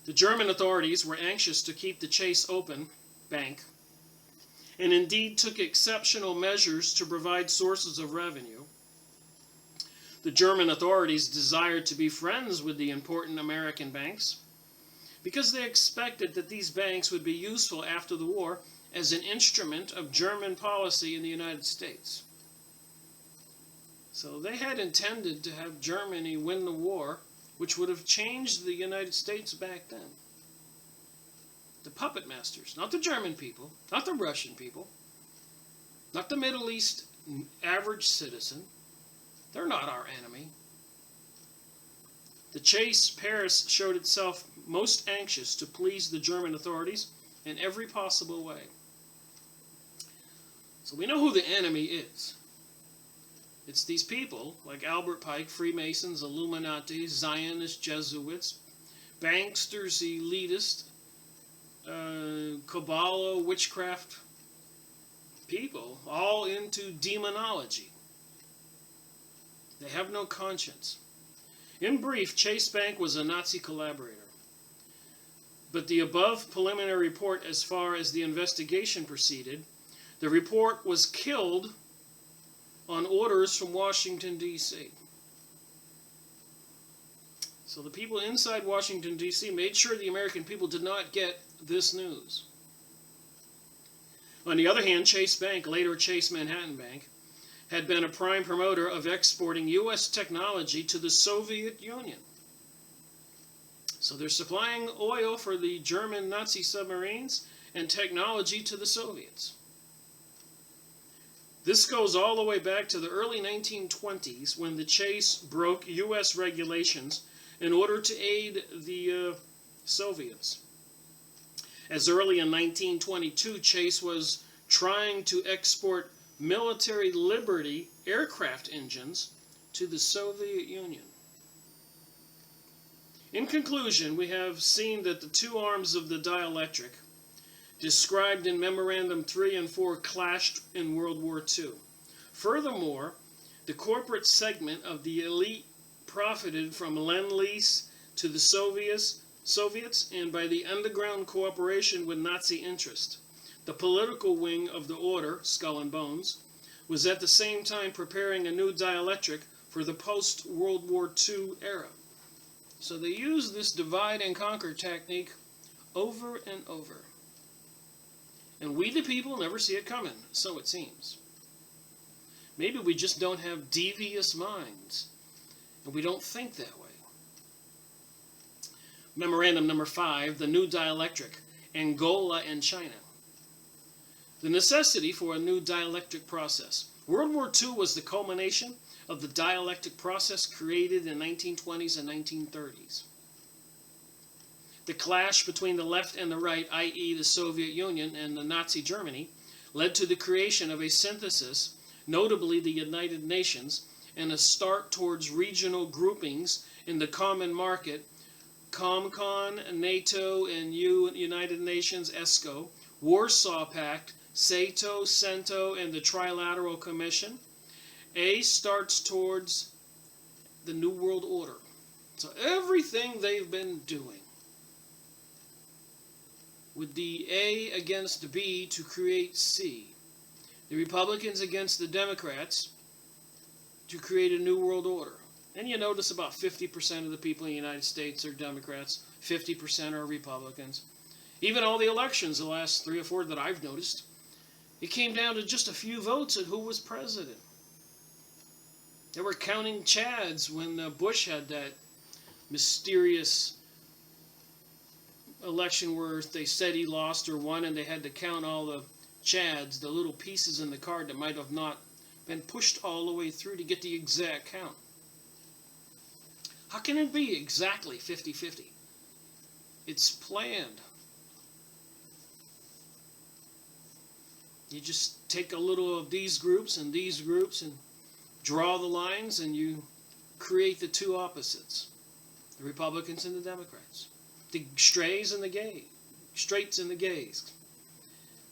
The German authorities were anxious to keep the Chase open bank, and indeed took exceptional measures to provide sources of revenue. The German authorities desired to be friends with the important American banks because they expected that these banks would be useful after the war as an instrument of German policy in the United States. So they had intended to have Germany win the war, which would have changed the United States back then. The puppet masters, not the German people, not the Russian people, not the Middle East average citizen. They're not our enemy. The Chase Paris showed itself most anxious to please the German authorities in every possible way. So we know who the enemy is. It's these people like Albert Pike, Freemasons, Illuminati, Zionist Jesuits, banksters, elitists, Kabbalah, witchcraft people, all into demonology. They have no conscience. In brief, Chase Bank was a Nazi collaborator. But the above preliminary report, as far as the investigation proceeded, the report was killed on orders from Washington, D.C. So the people inside Washington, D.C. made sure the American people did not get this news. On the other hand, Chase Bank, later Chase Manhattan Bank, had been a prime promoter of exporting U.S. technology to the Soviet Union. So they're supplying oil for the German Nazi submarines and technology to the Soviets. This goes all the way back to the early 1920s when the Chase broke U.S. regulations in order to aid the Soviets. As early in 1922, Chase was trying to export military Liberty aircraft engines to the Soviet Union. In conclusion, we have seen that the two arms of the dielectric described in Memorandum 3 and 4 clashed in World War II. Furthermore, the corporate segment of the elite profited from Lend-Lease to the Soviets and by the underground cooperation with Nazi interest. The political wing of the order, Skull and Bones, was at the same time preparing a new dialectic for the post-World War II era. So they use this divide and conquer technique over and over. And we the people never see it coming, so it seems. Maybe we just don't have devious minds, and we don't think that way. Memorandum number 5, the new dialectic, Angola and China. The necessity for a new dialectic process. World War II was the culmination of the dialectic process created in the 1920s and 1930s. The clash between the left and the right, i.e. the Soviet Union and the Nazi Germany, led to the creation of a synthesis, notably the United Nations, and a start towards regional groupings in the common market, COMCON, NATO, and United Nations, ESCO, Warsaw Pact, SATO, CENTO, and the Trilateral Commission. A starts towards the New World Order. So everything they've been doing, with the A against B to create C, the Republicans against the Democrats to create a New World Order. And you notice about 50% of the people in the United States are Democrats, 50% are Republicans. Even all the elections, the last 3 or 4 that I've noticed, it came down to just a few votes at who was president. They were counting Chads when Bush had that mysterious election where they said he lost or won, and they had to count all the Chads, the little pieces in the card that might have not been pushed all the way through to get the exact count. How can it be exactly 50-50? It's planned. You just take a little of these groups and draw the lines, and you create the two opposites, the Republicans and the Democrats, the strays and the gays, straights and the gays,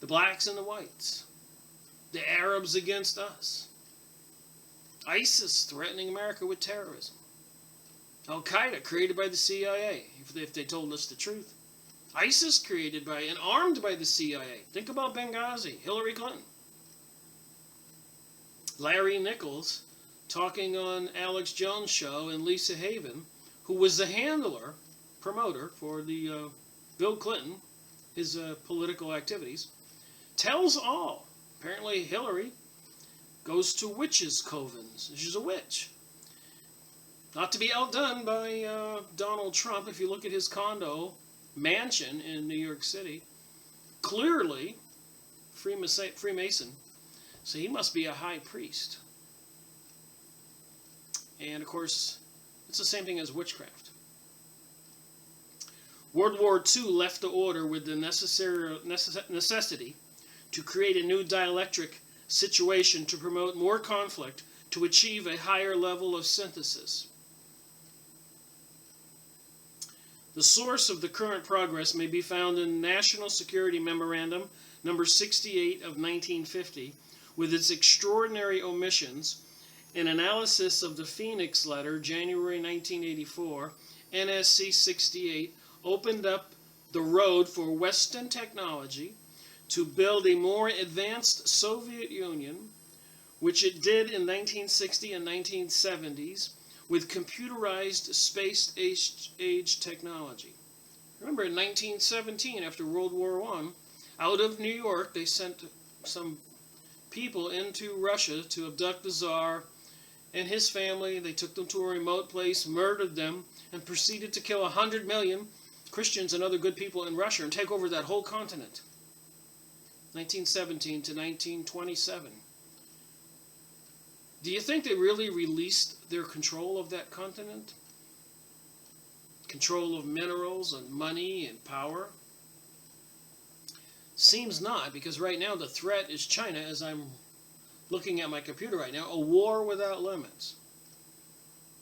the blacks and the whites, the Arabs against us, ISIS threatening America with terrorism, Al-Qaeda created by the CIA, if they told us the truth, ISIS created by and armed by the CIA. Think about Benghazi, Hillary Clinton. Larry Nichols talking on Alex Jones' show and Lisa Haven, who was the handler, promoter for the Bill Clinton, his political activities, tells all. Apparently Hillary goes to witches' covens. She's a witch. Not to be outdone by Donald Trump. If you look at his condo mansion in New York City, clearly Freemason, so he must be a high priest. And of course, it's the same thing as witchcraft. World War II left the order with the necessity to create a new dialectic situation to promote more conflict to achieve a higher level of synthesis. The source of the current progress may be found in National Security Memorandum number 68 of 1950, with its extraordinary omissions, an analysis of the Phoenix Letter, January 1984, NSC 68, opened up the road for Western technology to build a more advanced Soviet Union, which it did in 1960 and 1970s, with computerized space-age technology. Remember, in 1917, after World War I, out of New York, they sent some people into Russia to abduct the Tsar and his family. They took them to a remote place, murdered them, and proceeded to kill 100 million Christians and other good people in Russia and take over that whole continent. 1917 to 1927. Do you think they really released their control of that continent? Control of minerals and money and power? Seems not, because right now the threat is China, as I'm looking at my computer right now, a war without limits.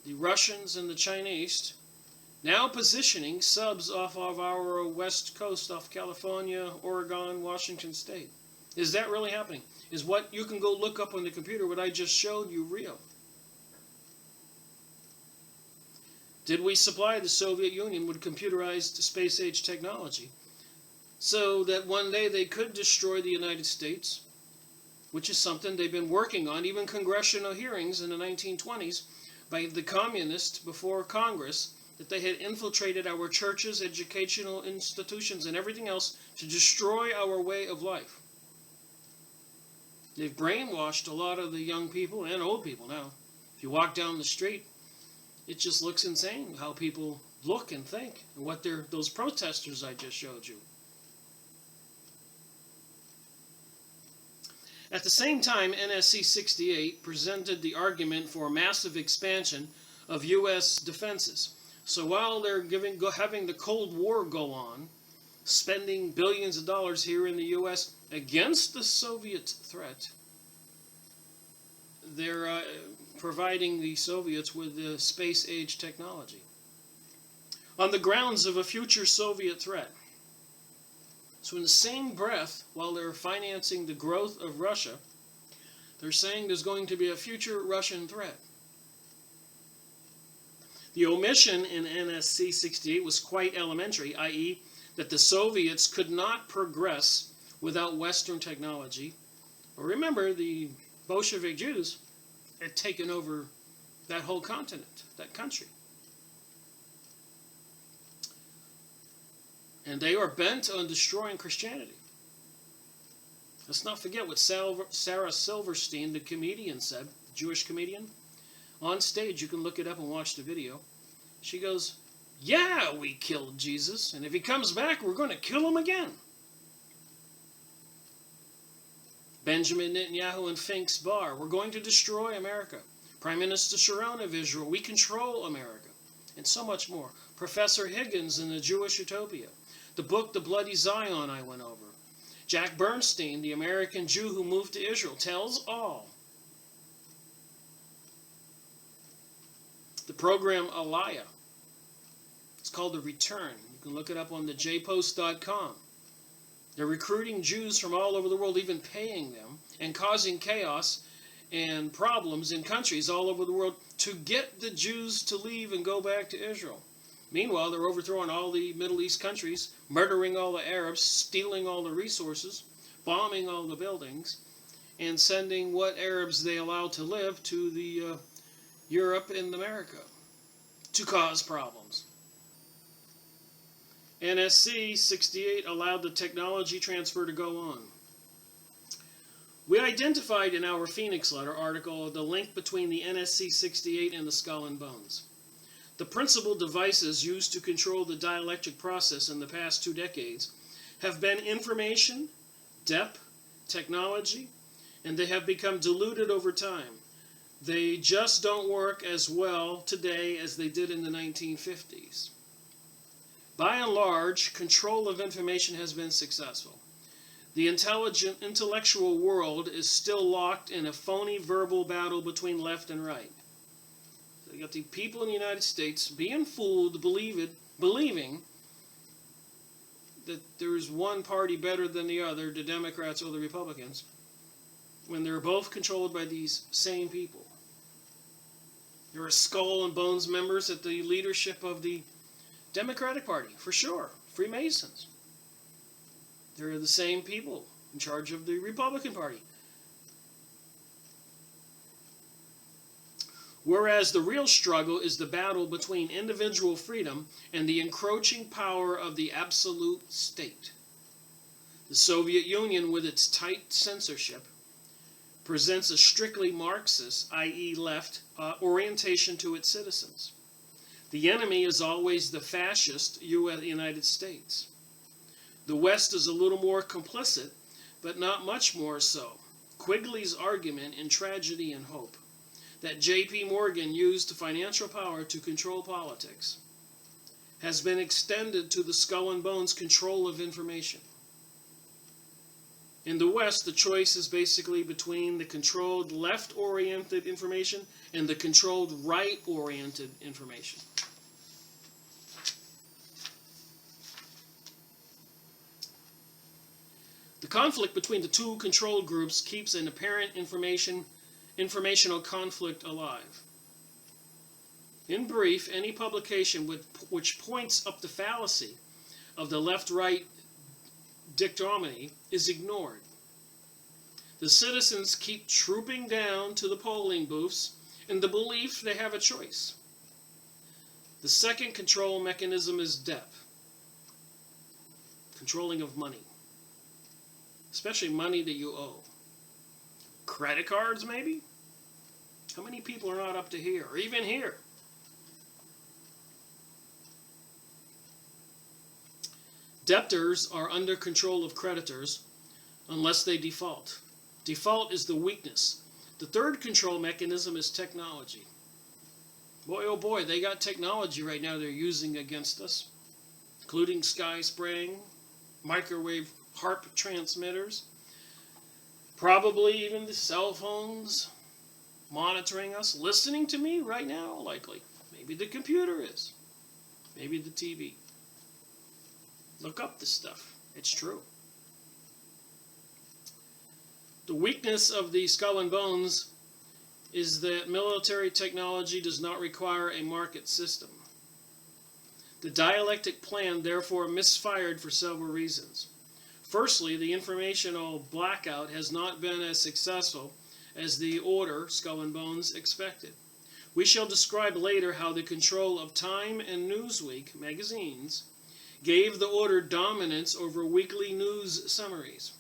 The Russians and the Chinese now positioning subs off of our west coast, off California, Oregon, Washington State. Is that really happening? Is what you can go look up on the computer, what I just showed you, real? Did we supply the Soviet Union with computerized space-age technology so that one day they could destroy the United States, which is something they've been working on, even congressional hearings in the 1920s by the communists before Congress, that they had infiltrated our churches, educational institutions, and everything else to destroy our way of life. They've brainwashed a lot of the young people and old people now. If you walk down the street, it just looks insane how people look and think, and what those protesters I just showed you. At the same time, NSC 68 presented the argument for massive expansion of U.S. defenses. So while they're having the Cold War go on, spending billions of dollars here in the U.S. against the Soviet threat, they're providing the Soviets with the space-age technology on the grounds of a future Soviet threat. So in the same breath, while they're financing the growth of Russia, they're saying there's going to be a future Russian threat. The omission in NSC 68 was quite elementary, i.e., that the Soviets could not progress without Western technology. But remember, the Bolshevik Jews had taken over that whole continent, that country. And they are bent on destroying Christianity. Let's not forget what Sarah Silverstein, the comedian, said, the Jewish comedian. On stage, you can look it up and watch the video. She goes, "Yeah, we killed Jesus, and if he comes back, we're going to kill him again." Benjamin Netanyahu and Fink's Bar, "We're going to destroy America." Prime Minister Sharon of Israel, "We control America," and so much more. Professor Higgins in the Jewish Utopia. The book, The Bloody Zion, I went over. Jack Bernstein, the American Jew who moved to Israel, tells all. The program Aliyah. It's called The Return. You can look it up on the jpost.com. They're recruiting Jews from all over the world, even paying them, and causing chaos and problems in countries all over the world to get the Jews to leave and go back to Israel. Meanwhile, they're overthrowing all the Middle East countries, murdering all the Arabs, stealing all the resources, bombing all the buildings, and sending what Arabs they allow to live to the Europe and America to cause problems. NSC 68 allowed the technology transfer to go on. We identified in our Phoenix Letter article the link between the NSC 68 and the Skull and Bones. The principal devices used to control the dielectric process in the past 2 decades have been information, depth, technology, and they have become diluted over time. They just don't work as well today as they did in the 1950s. By and large, control of information has been successful. The intellectual world is still locked in a phony verbal battle between left and right. So you got the people in the United States being fooled, believing that there's one party better than the other, the Democrats or the Republicans, when they're both controlled by these same people. There are Skull and Bones members at the leadership of the Democratic Party, for sure, Freemasons. They're the same people in charge of the Republican Party. Whereas the real struggle is the battle between individual freedom and the encroaching power of the absolute state. The Soviet Union, with its tight censorship, presents a strictly Marxist, i.e. left, orientation to its citizens. The enemy is always the fascist United States. The West is a little more complicit, but not much more so. Quigley's argument in Tragedy and Hope, that J.P. Morgan used financial power to control politics, has been extended to the Skull and Bones control of information. In the West, the choice is basically between the controlled left-oriented information and the controlled right-oriented information. The conflict between the two control groups keeps an apparent informational conflict alive. In brief, any publication which points up the fallacy of the left-right dichotomy is ignored. The citizens keep trooping down to the polling booths in the belief they have a choice. The second control mechanism is debt, controlling of money, especially money that you owe. Credit cards, maybe? How many people are not up to here, or even here? Debtors are under control of creditors unless they default. Default is the weakness. The third control mechanism is technology. Boy, oh boy, they got technology right now they're using against us, including sky spraying, microwave HARP transmitters, probably even the cell phones monitoring us, listening to me right now, likely. Maybe the computer is. Maybe the TV. Look up this stuff. It's true. The weakness of the Skull and Bones is that military technology does not require a market system. The dialectic plan therefore misfired for several reasons. Firstly, the informational blackout has not been as successful as the order, Skull and Bones, expected. We shall describe later how the control of Time and Newsweek magazines gave the order dominance over weekly news summaries.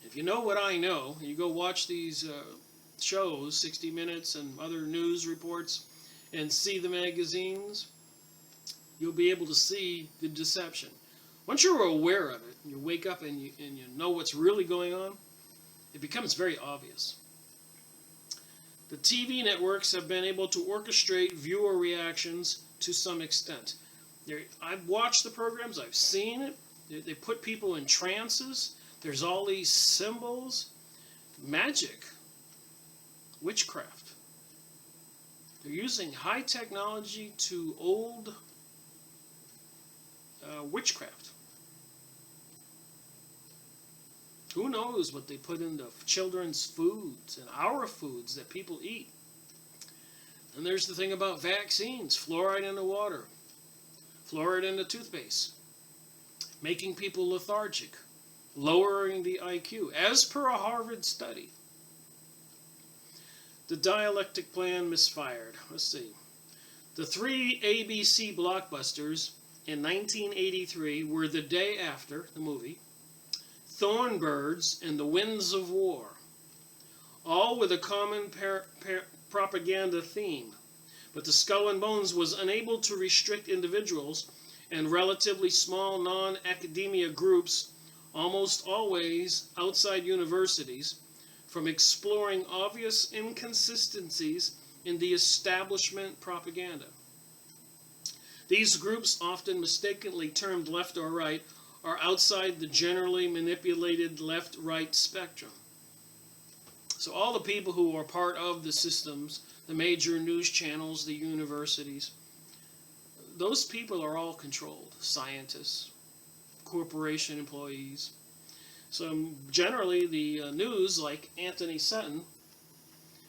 If you know what I know, you go watch these shows, 60 Minutes and other news reports, and see the magazines, you'll be able to see the deception. Once you're aware of it, you wake up and you know what's really going on, it becomes very obvious. The TV networks have been able to orchestrate viewer reactions to some extent. I've watched the programs, I've seen it. They put people in trances. There's all these symbols. Magic. Witchcraft. They're using high technology to old witchcraft. Who knows what they put into children's foods and our foods that people eat. And there's the thing about vaccines, fluoride in the water, fluoride in the toothpaste, making people lethargic, lowering the IQ, as per a Harvard study. The dialectic plan misfired. Let's see. The 3 ABC blockbusters in 1983 were The Day After, the movie, Thornbirds, and The Winds of War, all with a common propaganda theme. But the Skull and Bones was unable to restrict individuals and relatively small non-academia groups, almost always outside universities, from exploring obvious inconsistencies in the establishment propaganda. These groups, often mistakenly termed left or right, are outside the generally manipulated left-right spectrum. So all the people who are part of the systems, the major news channels, the universities, those people are all controlled. Scientists, corporation employees. So generally the news, like Antony Sutton,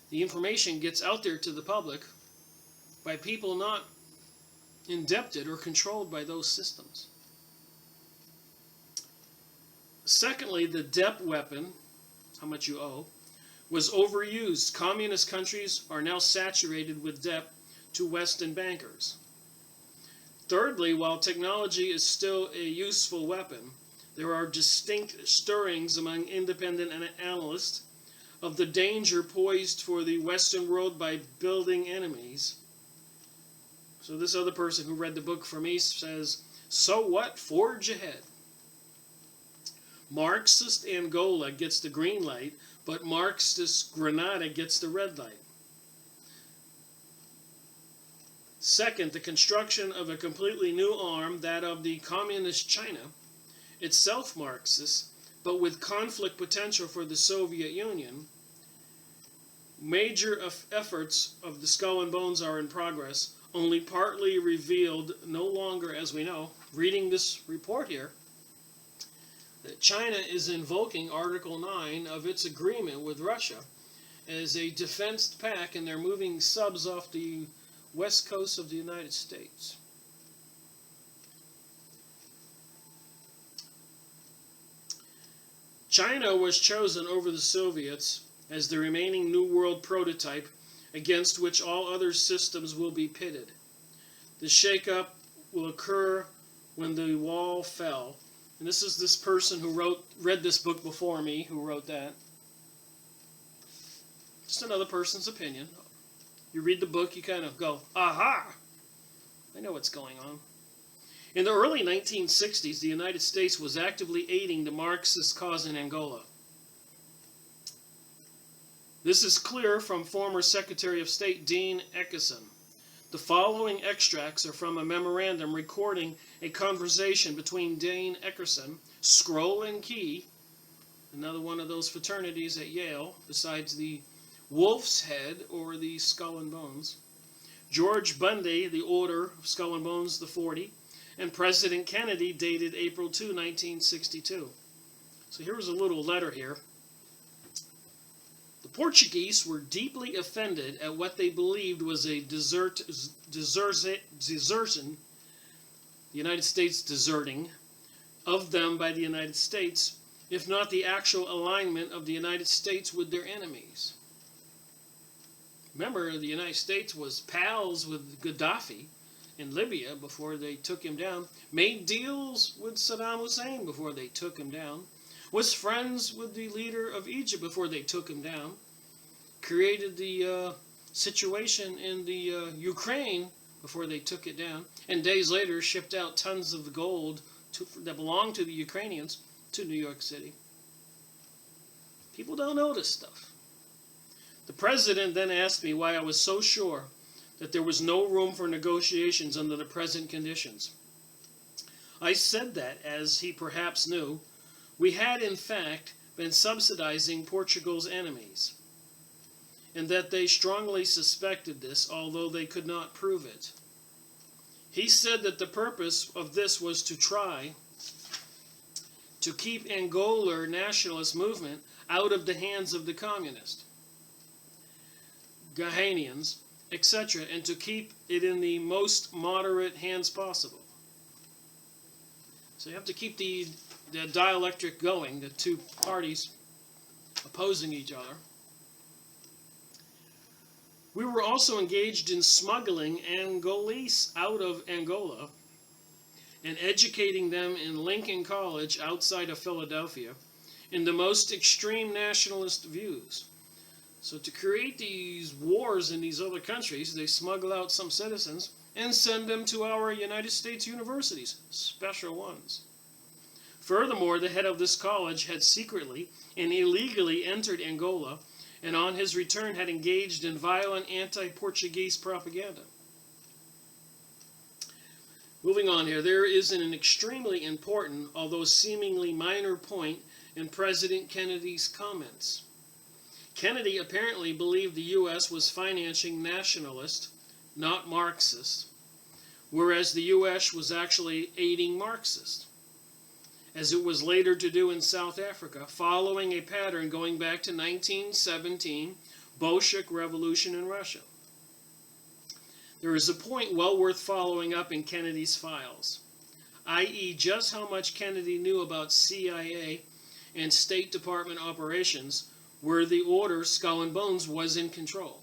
the information gets out there to the public by people not indebted or controlled by those systems. Secondly, the debt weapon, how much you owe, was overused. Communist countries are now saturated with debt to Western bankers. Thirdly, while technology is still a useful weapon, there are distinct stirrings among independent analysts of the danger poised for the Western world by building enemies. So this other person who read the book for me says, so what? Forge ahead. Marxist Angola gets the green light, but Marxist Grenada gets the red light. Second, the construction of a completely new arm, that of the Communist China, itself Marxist, but with conflict potential for the Soviet Union. Major efforts of the Skull and Bones are in progress, only partly revealed, no longer, as we know, reading this report here, that China is invoking Article 9 of its agreement with Russia as a defense pact, and they're moving subs off the west coast of the United States. China was chosen over the Soviets as the remaining New World prototype against which all other systems will be pitted. The shakeup will occur when the wall fell. And this is this person who read this book before me, who wrote that. Just another person's opinion. You read the book, you kind of go, aha! I know what's going on. In the early 1960s, the United States was actively aiding the Marxist cause in Angola. This is clear from former Secretary of State Dean Eckerson. The following extracts are from a memorandum recording a conversation between Dean Eckerson, Scroll and Key, another one of those fraternities at Yale, besides the Wolf's Head or the Skull and Bones, George Bundy, the Order of Skull and Bones, the 40, and President Kennedy, dated April 2, 1962. So here was a little letter here. The Portuguese were deeply offended at what they believed was a desertion, the United States deserting, of them by the United States, if not the actual alignment of the United States with their enemies. Remember, the United States was pals with Gaddafi in Libya before they took him down, made deals with Saddam Hussein before they took him down, was friends with the leader of Egypt before they took him down, created the situation in the Ukraine before they took it down, and days later shipped out tons of gold that belonged to the Ukrainians to New York City. People don't know this stuff. The president then asked me why I was so sure that there was no room for negotiations under the present conditions. I said that, as he perhaps knew, we had in fact been subsidizing Portugal's enemies, and that they strongly suspected this, although they could not prove it. He said that the purpose of this was to try to keep Angola nationalist movement out of the hands of the communists, Ghanaians, etc., and to keep it in the most moderate hands possible. So you have to keep the dialectic going, the two parties opposing each other. We were also engaged in smuggling Angolese out of Angola and educating them in Lincoln College outside of Philadelphia in the most extreme nationalist views. So to create these wars in these other countries, they smuggle out some citizens and send them to our United States universities, special ones. Furthermore, the head of this college had secretly and illegally entered Angola, and on his return had engaged in violent anti-Portuguese propaganda. Moving on here, there is an extremely important, although seemingly minor point in President Kennedy's comments. Kennedy apparently believed the U.S. was financing nationalists, not Marxists, whereas the U.S. was actually aiding Marxists, as it was later to do in South Africa, following a pattern going back to 1917 Bolshevik Revolution in Russia. There is a point well worth following up in Kennedy's files, i.e. just how much Kennedy knew about CIA and State Department operations where the Order, Skull and Bones, was in control.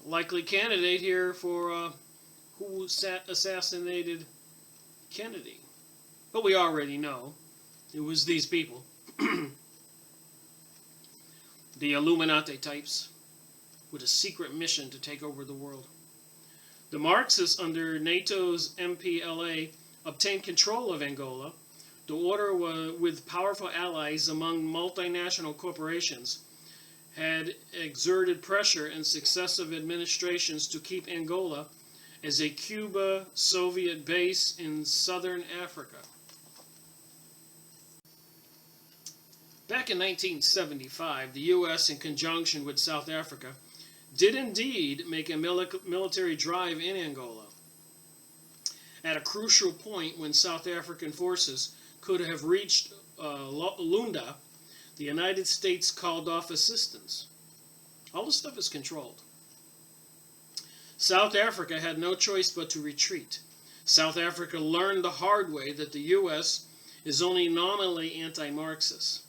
Likely candidate here for who assassinated Kennedy. But we already know it was these people. The Illuminati types with a secret mission to take over the world. The Marxists under NATO's MPLA obtained control of Angola. The Order, with powerful allies among multinational corporations, had exerted pressure in successive administrations to keep Angola as a Cuba Soviet base in southern Africa. Back in 1975, the U.S., in conjunction with South Africa, did indeed make a military drive in Angola. at a crucial point when South African forces could have reached Lunda, the United States called off assistance. All this stuff is controlled. South Africa had no choice but to retreat. South Africa learned the hard way that the U.S. is only nominally anti-Marxist.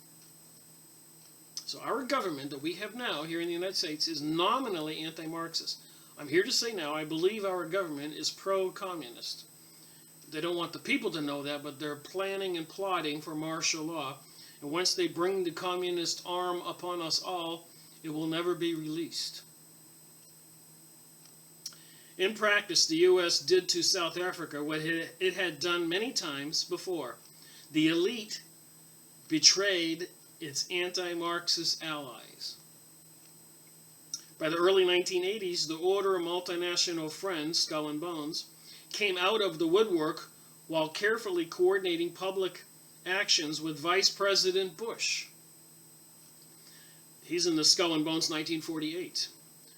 So our government that we have now here in the United States is nominally anti-Marxist. I'm here to say now, I believe our government is pro-communist. They don't want the people to know that, but they're planning and plotting for martial law. And once they bring the communist arm upon us all, it will never be released. In practice, the U.S. did to South Africa what it had done many times before. The elite betrayed its anti-Marxist allies. By the early 1980s, the Order of Multinational Friends, Skull and Bones, came out of the woodwork while carefully coordinating public actions with Vice President Bush. He's in the Skull and Bones 1948.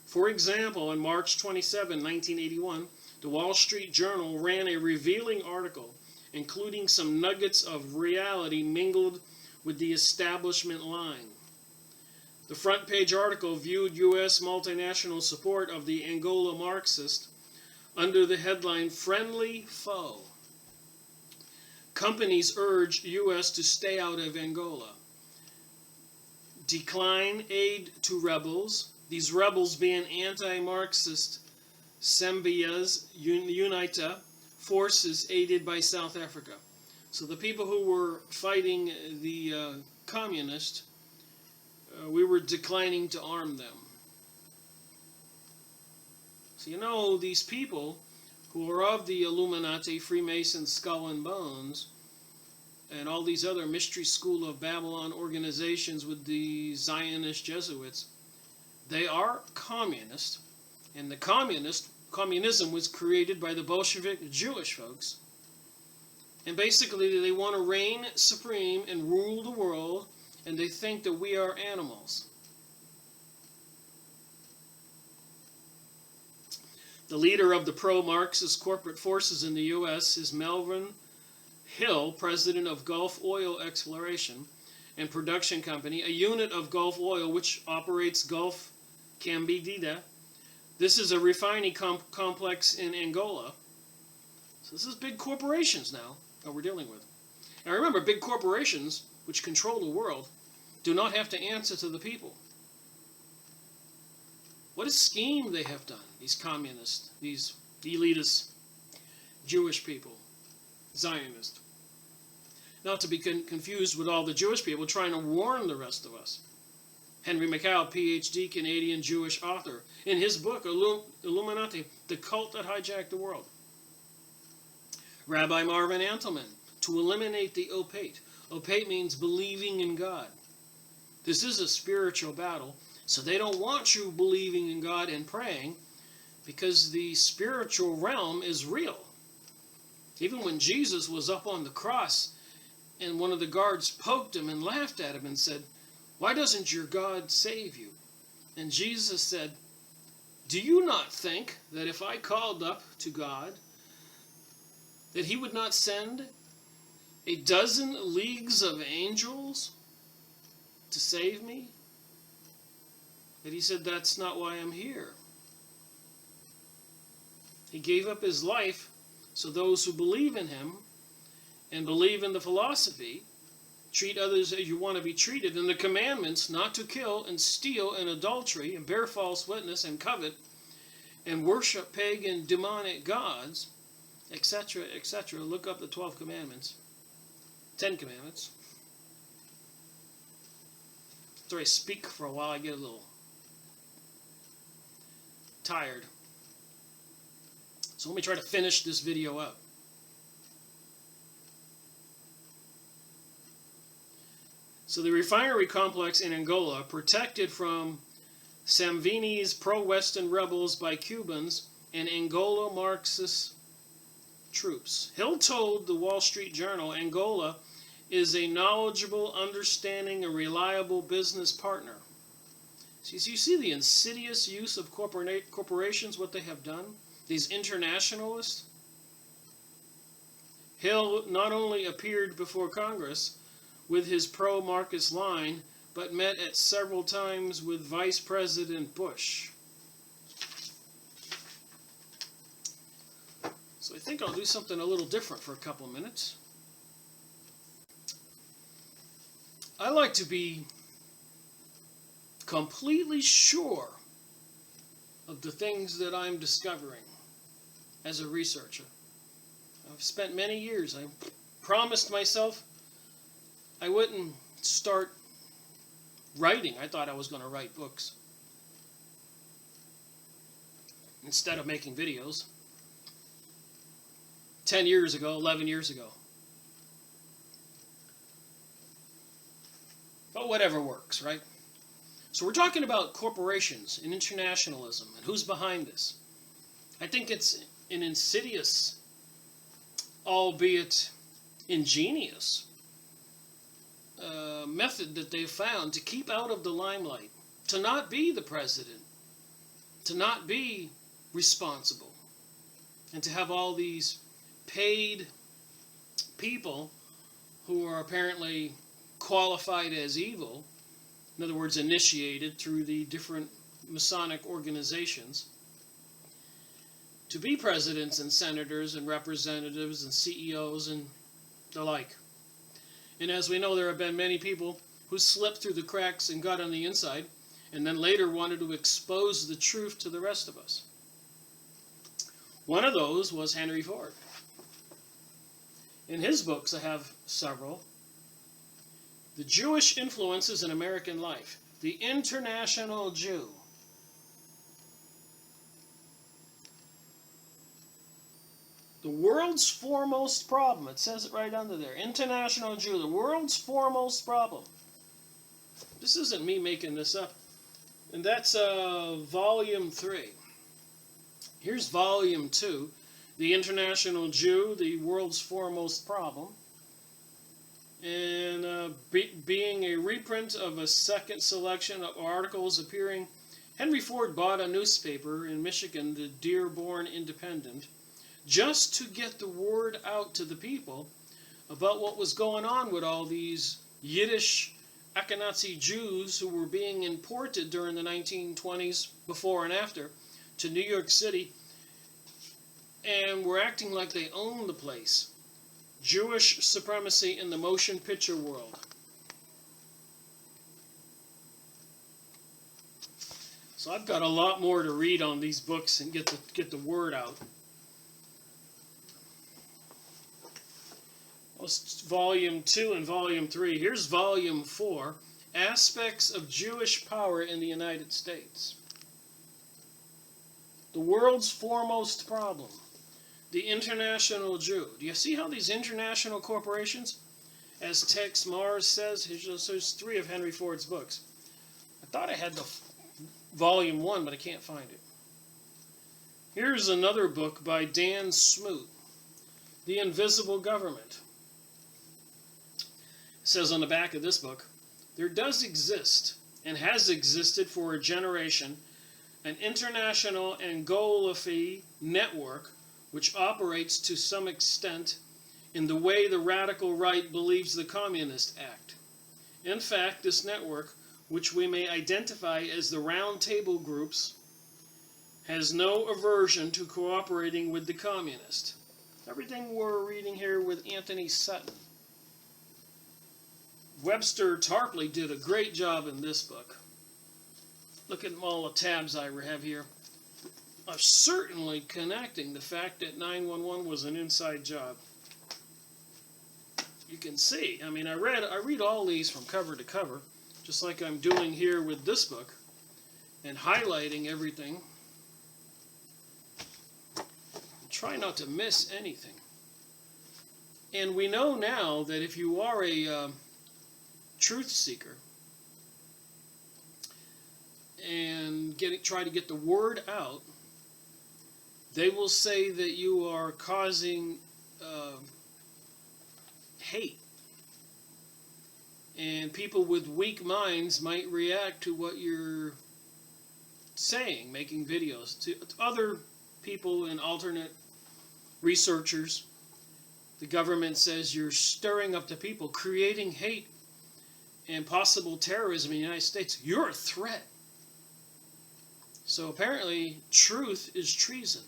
For example, on March 27, 1981, the Wall Street Journal ran a revealing article including some nuggets of reality mingled with the establishment line. The front page article viewed U.S. multinational support of the Angola Marxist under the headline, Friendly Foe. Companies urged U.S. to stay out of Angola. Decline aid to rebels, these rebels being anti-Marxist Sembia's UNITA forces aided by South Africa. So the people who were fighting the communists, we were declining to arm them. So you know, these people who are of the Illuminati, Freemasons, Skull and Bones, and all these other Mystery School of Babylon organizations with the Zionist Jesuits, they are communist, and the communism was created by the Bolshevik Jewish folks. And basically they want to reign supreme and rule the world, and they think that we are animals. The leader of the pro-Marxist corporate forces in the U.S. is Melvin Hill, president of Gulf Oil Exploration and Production Company, a unit of Gulf Oil which operates Gulf Cambidida. This is a refining complex in Angola. So this is big corporations now that we're dealing with. And remember, big corporations, which control the world, do not have to answer to the people. What a scheme they have done, these communists, these elitist Jewish people, Zionists. Not to be confused with all the Jewish people trying to warn the rest of us. Henry McCall, PhD, Canadian Jewish author, in his book, Illuminati, The Cult That Hijacked the World. Rabbi Marvin Antelman, to eliminate the opate. Opate means believing in God. This is a spiritual battle, so they don't want you believing in God and praying, because the spiritual realm is real. Even when Jesus was up on the cross, and one of the guards poked him and laughed at him and said, "Why doesn't your God save you?" And Jesus said, "Do you not think that if I called up to God, that he would not send a dozen leagues of angels to save me?" But he said, "That's not why I'm here." He gave up his life so those who believe in him and believe in the philosophy, treat others as you want to be treated, and the commandments not to kill and steal and adultery and bear false witness and covet and worship pagan demonic gods, etc., etc. Look up the 12 commandments, 10 commandments. After I speak for a while, I get a little tired. So let me try to finish this video up. So the refinery complex in Angola, protected from Samvini's pro-Western rebels by Cubans and Angola Marxist troops. Hill told the Wall Street Journal, Angola is a knowledgeable, understanding, and reliable business partner. So you see the insidious use of corporations, what they have done? These internationalists. Hill not only appeared before Congress with his pro-Marcus line, but met at several times with Vice President Bush. So I think I'll do something a little different for a couple of minutes. I like to be completely sure of the things that I'm discovering as a researcher. I've spent many years. I promised myself I wouldn't start writing. I thought I was going to write books instead of making videos. 10 years ago, 11 years ago. But whatever works, right? So we're talking about corporations and internationalism and who's behind this. I think it's an insidious, albeit ingenious, method that they've found to keep out of the limelight, to not be the president, to not be responsible, and to have all these paid people who are apparently qualified as evil, in other words, initiated through the different Masonic organizations, to be presidents and senators and representatives and CEOs and the like. And as we know, there have been many people who slipped through the cracks and got on the inside, and then later wanted to expose the truth to the rest of us. One of those was Henry Ford. In his books, I have several. The Jewish Influences in American Life. The International Jew. The world's foremost problem. It says it right under there. International Jew. The world's foremost problem. This isn't me making this up. And that's Volume 3. Here's Volume 2. The International Jew, the world's foremost problem. And being a reprint of a second selection of articles appearing, Henry Ford bought a newspaper in Michigan, the Dearborn Independent, just to get the word out to the people about what was going on with all these Yiddish Ashkenazi Jews who were being imported during the 1920s, before and after, to New York City, and were acting like they owned the place. Jewish supremacy in the motion picture world. So I've got a lot more to read on these books and get the word out. That's Volume 2 and Volume 3. Here's Volume 4, Aspects of Jewish Power in the United States. The world's foremost problem. The International Jew. Do you see how these international corporations, as Tex Mars says, there's 3 of Henry Ford's books. I thought I had the Volume 1, but I can't find it. Here's another book by Dan Smoot, The Invisible Government. It says on the back of this book, there does exist, and has existed for a generation, an international Anglophile network which operates to some extent in the way the radical right believes the Communist Act. In fact, this network, which we may identify as the Round Table groups, has no aversion to cooperating with the communist. Everything we're reading here with Antony Sutton. Webster Tarpley did a great job in this book. Look at all the tabs I have here. Of certainly connecting the fact that 911 was an inside job. You can see, I mean, I read all these from cover to cover, just like I'm doing here with this book, and highlighting everything. Try not to miss anything. And we know now that if you are a truth seeker and try to get the word out, they will say that you are causing hate. And people with weak minds might react to what you're saying, making videos. To other people and alternate researchers, the government says you're stirring up the people, creating hate and possible terrorism in the United States. You're a threat. So apparently, truth is treason.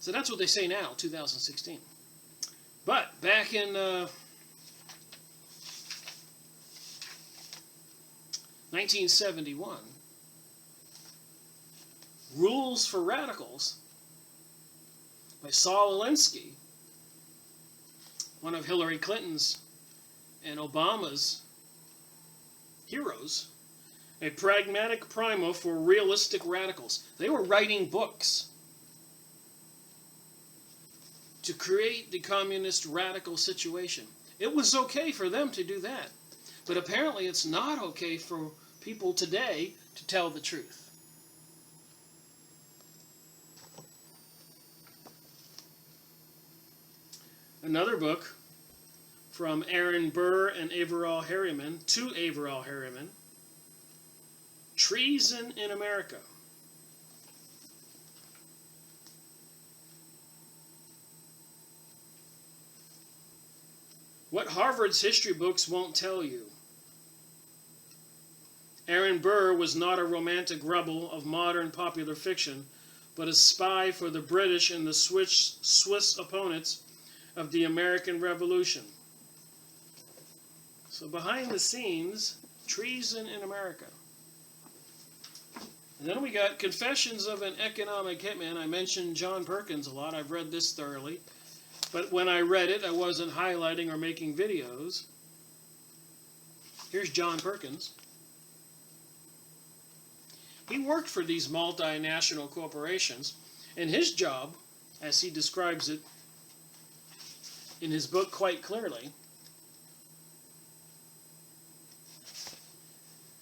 So that's what they say now, 2016. But back in 1971, Rules for Radicals by Saul Alinsky, one of Hillary Clinton's and Obama's heroes, a pragmatic primer for realistic radicals. They were writing books to create the communist radical situation. It was okay for them to do that. But apparently it's not okay for people today to tell the truth. Another book from Aaron Burr and Averell Harriman, to Averell Harriman, Treason in America. What Harvard's history books won't tell you. Aaron Burr was not a romantic rebel of modern popular fiction, but a spy for the British and the Swiss opponents of the American Revolution. So behind the scenes, treason in America. And then we got Confessions of an Economic Hitman. I mentioned John Perkins a lot. I've read this thoroughly. But when I read it, I wasn't highlighting or making videos. Here's John Perkins. He worked for these multinational corporations, and his job, as he describes it in his book quite clearly,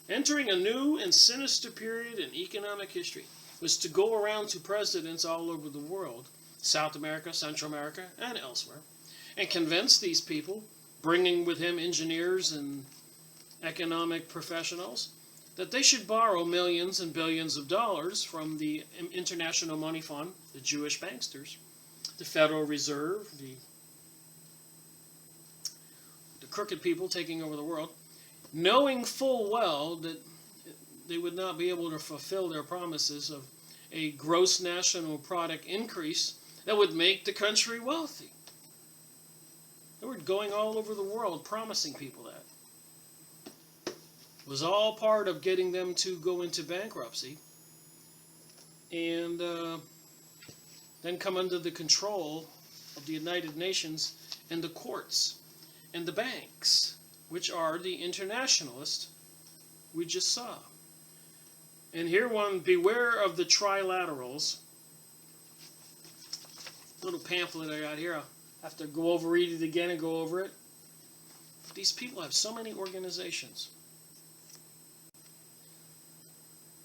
entering a new and sinister period in economic history, was to go around to presidents all over the world, South America, Central America, and elsewhere, and convince these people, bringing with him engineers and economic professionals, that they should borrow millions and billions of dollars from the International Money Fund, the Jewish banksters, the Federal Reserve, the crooked people taking over the world, knowing full well that they would not be able to fulfill their promises of a gross national product increase that would make the country wealthy. They were going all over the world promising people that. It was all part of getting them to go into bankruptcy and then come under the control of the United Nations and the courts and the banks, which are the internationalists we just saw. And here one, beware of the trilaterals. Little pamphlet I got here. I'll have to go over, read it again and go over it. These people have so many organizations.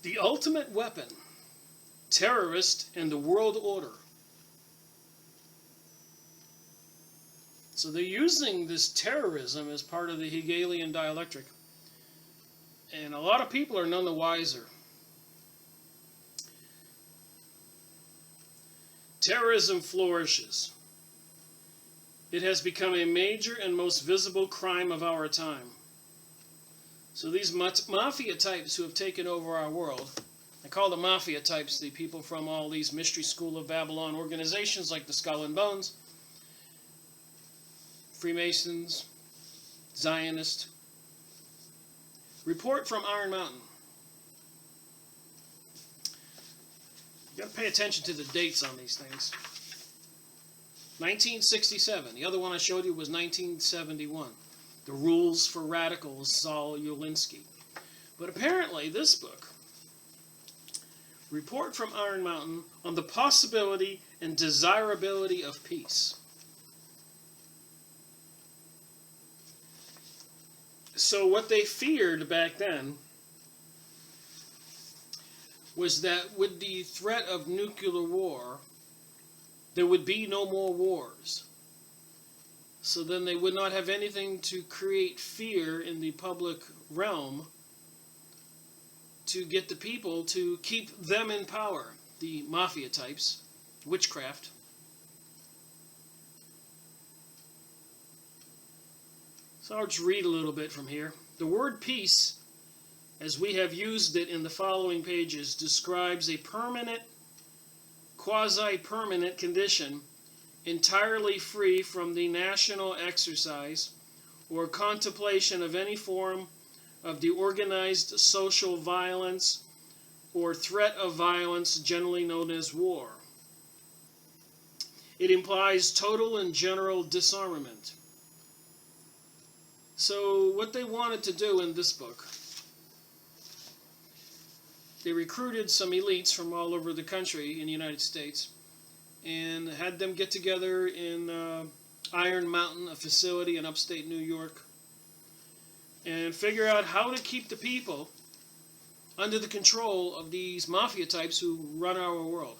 The ultimate weapon, terrorist and the world order. So they're using this terrorism as part of the Hegelian dialectic. And a lot of people are none the wiser. Terrorism flourishes. It has become a major and most visible crime of our time. So these mafia types who have taken over our world, I call the mafia types the people from all these Mystery School of Babylon organizations like the Skull and Bones, Freemasons, Zionists. Report from Iron Mountain. You got to pay attention to the dates on these things. 1967. The other one I showed you was 1971. The Rules for Radicals, Saul Alinsky. But apparently this book, Report from Iron Mountain on the Possibility and Desirability of Peace. So what they feared back then was that with the threat of nuclear war, there would be no more wars. So then they would not have anything to create fear in the public realm to get the people to keep them in power, the mafia types, witchcraft. So I'll just read a little bit from here. The word peace, as we have used it in the following pages, describes a permanent, quasi-permanent condition entirely free from the national exercise or contemplation of any form of the organized social violence or threat of violence generally known as war. It implies total and general disarmament. So what they wanted to do in this book, they recruited some elites from all over the country in the United States and had them get together in Iron Mountain, a facility in upstate New York, and figure out how to keep the people under the control of these mafia types who run our world.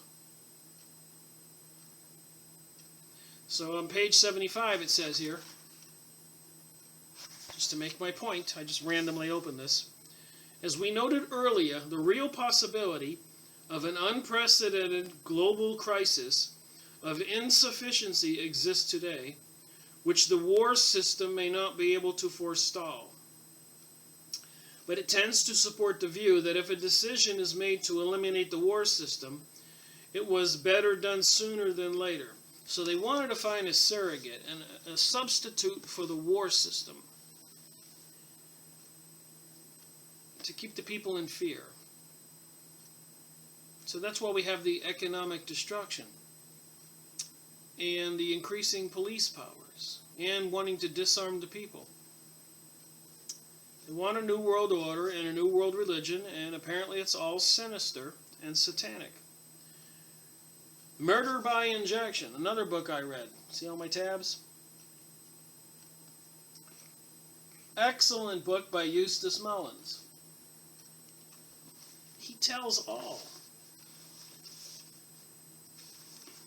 So on page 75 it says here, just to make my point, I just randomly opened this. As we noted earlier, the real possibility of an unprecedented global crisis of insufficiency exists today, which the war system may not be able to forestall. But it tends to support the view that if a decision is made to eliminate the war system, it was better done sooner than later. So they wanted to find a surrogate and a substitute for the war system to keep the people in fear. So that's why we have the economic destruction and the increasing police powers and wanting to disarm the people. They want a new world order and a new world religion, and apparently it's all sinister and satanic. Murder by Injection, another book I read. See all my tabs? Excellent book by Eustace Mullins. He tells all.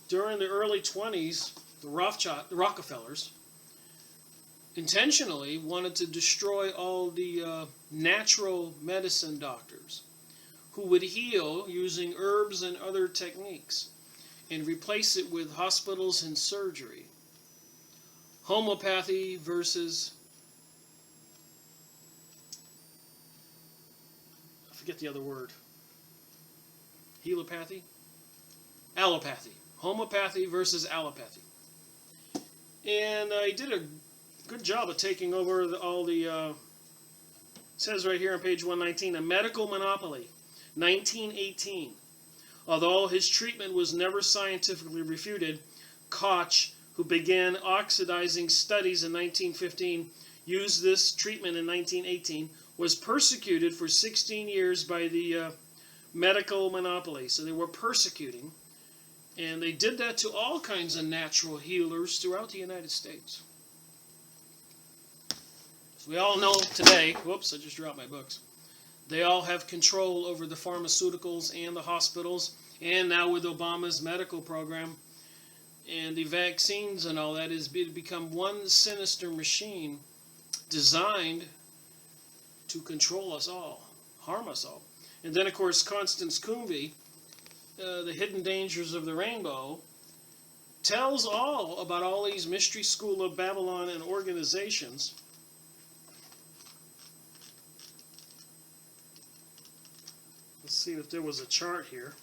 During the early 20s, the Rockefellers intentionally wanted to destroy all the natural medicine doctors who would heal using herbs and other techniques and replace it with hospitals and surgery. Homeopathy versus, I forget the other word. Helopathy? Allopathy. Homeopathy versus allopathy. And he did a good job of taking over all the, it says right here on page 119, a medical monopoly, 1918. Although his treatment was never scientifically refuted, Koch, who began oxidizing studies in 1915, used this treatment in 1918, was persecuted for 16 years by the medical monopoly. So they were persecuting, and they did that to all kinds of natural healers throughout the United States. So we all know today, whoops, I just dropped my books. They all have control over the pharmaceuticals and the hospitals, and now with Obama's medical program and the vaccines and all that, is become one sinister machine designed to control us all, harm us all. And then, of course, Constance Coombe, The Hidden Dangers of the Rainbow, tells all about all these mystery school of Babylon and organizations. Let's see if there was a chart here.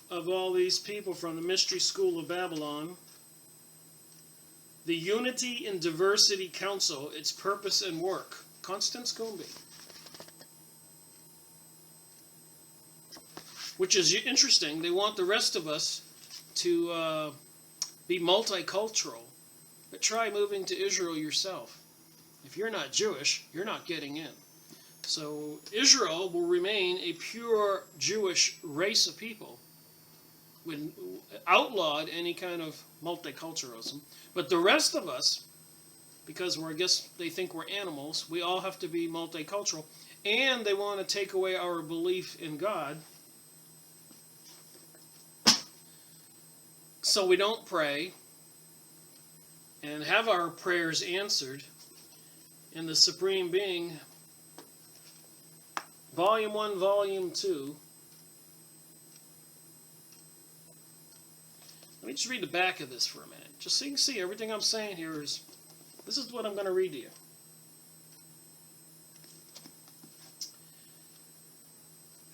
Of all these people from the Mystery School of Babylon, the Unity and Diversity Council, its purpose and work. Constance Coombe. Which is interesting. They want the rest of us to be multicultural. But try moving to Israel yourself. If you're not Jewish, you're not getting in. So Israel will remain a pure Jewish race of people, when outlawed any kind of multiculturalism. But the rest of us, because I guess they think we're animals, we all have to be multicultural. And they want to take away our belief in God, so we don't pray and have our prayers answered, and the Supreme Being Volume 1, Volume 2. Let me just read the back of this for a minute, just so you can see everything I'm saying here is, this is what I'm going to read to you.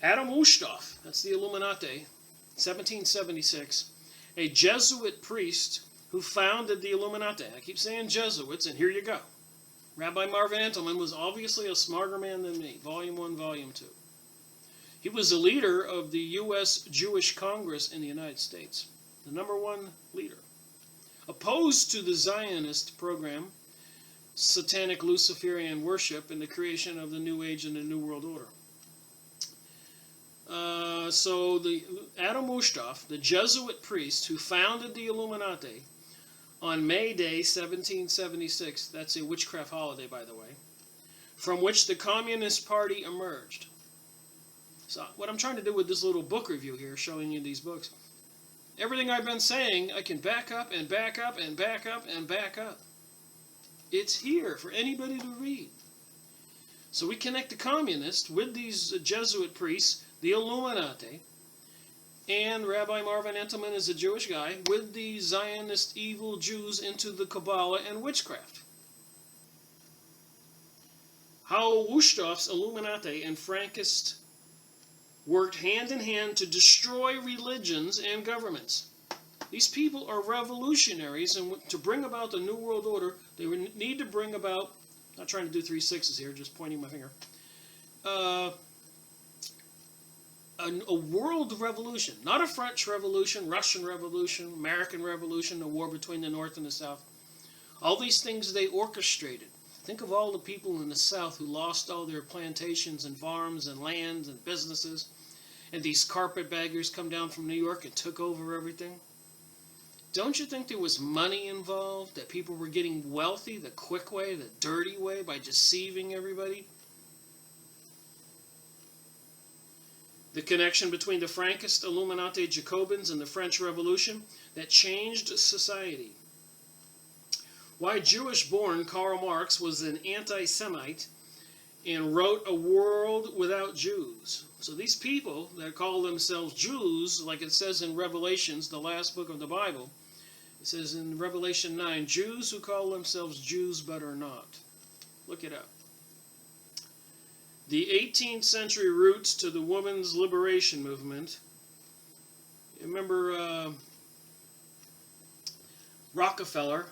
Adam Ushtoff, that's the Illuminati, 1776, a Jesuit priest who founded the Illuminati. I keep saying Jesuits, and here you go. Rabbi Marvin Entelman was obviously a smarter man than me. Volume 1, Volume 2. He was the leader of the U.S. Jewish Congress in the United States, the #1 leader. Opposed to the Zionist program, satanic Luciferian worship, and the creation of the New Age and the New World Order. So the Adam Ushtoff, the Jesuit priest who founded the Illuminati on May Day 1776, that's a witchcraft holiday, by the way, from which the Communist Party emerged. So what I'm trying to do with this little book review here, showing you these books, everything I've been saying, I can back up and back up and back up and back up. It's here for anybody to read. So we connect the communists with these Jesuit priests, the Illuminati, and Rabbi Marvin Entelman is a Jewish guy, with the Zionist evil Jews into the Kabbalah and witchcraft. How Ushtoff's Illuminati and Frankist worked hand in hand to destroy religions and governments. These people are revolutionaries, and to bring about the New World Order, they would need to bring about, I'm not trying to do 3 6s here, just pointing my finger, a world revolution, not a French Revolution, Russian Revolution, American Revolution, the war between the North and the South. All these things they orchestrated. Think of all the people in the South who lost all their plantations and farms and lands and businesses, and these carpetbaggers come down from New York and took over everything. Don't you think there was money involved, that people were getting wealthy the quick way, the dirty way, by deceiving everybody? The connection between the Frankist Illuminati Jacobins and the French Revolution that changed society. Why Jewish-born Karl Marx was an anti-Semite and wrote A World Without Jews. So these people that call themselves Jews, like it says in Revelations, the last book of the Bible, it says in Revelation 9, Jews who call themselves Jews but are not. Look it up. The 18th century roots to the women's liberation movement. Remember Rockefeller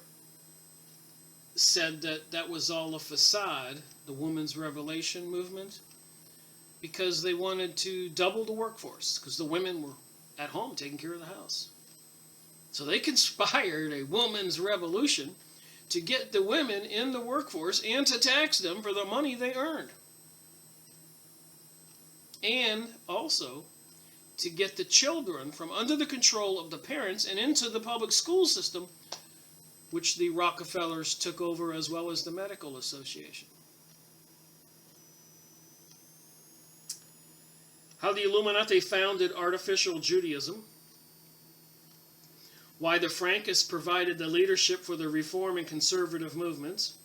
said that that was all a facade, the women's revelation movement, because they wanted to double the workforce, because the women were at home taking care of the house. So they conspired a women's revolution to get the women in the workforce and to tax them for the money they earned. And also to get the children from under the control of the parents and into the public school system, which the Rockefellers took over, as well as the Medical Association. How the Illuminati founded artificial Judaism. Why the Frankists provided the leadership for the reform and conservative movements.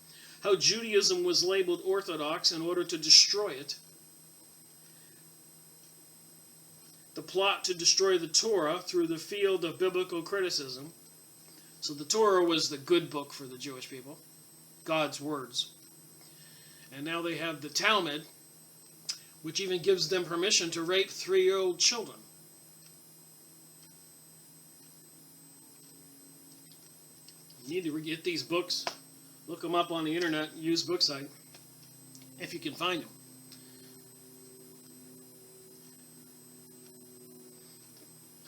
How Judaism was labeled orthodox in order to destroy it. The plot to destroy the Torah through the field of biblical criticism. So the Torah was the good book for the Jewish people, God's words. And now they have the Talmud, which even gives them permission to rape 3-year-old children. You need to get these books. Look them up on the internet, used book site, if you can find them.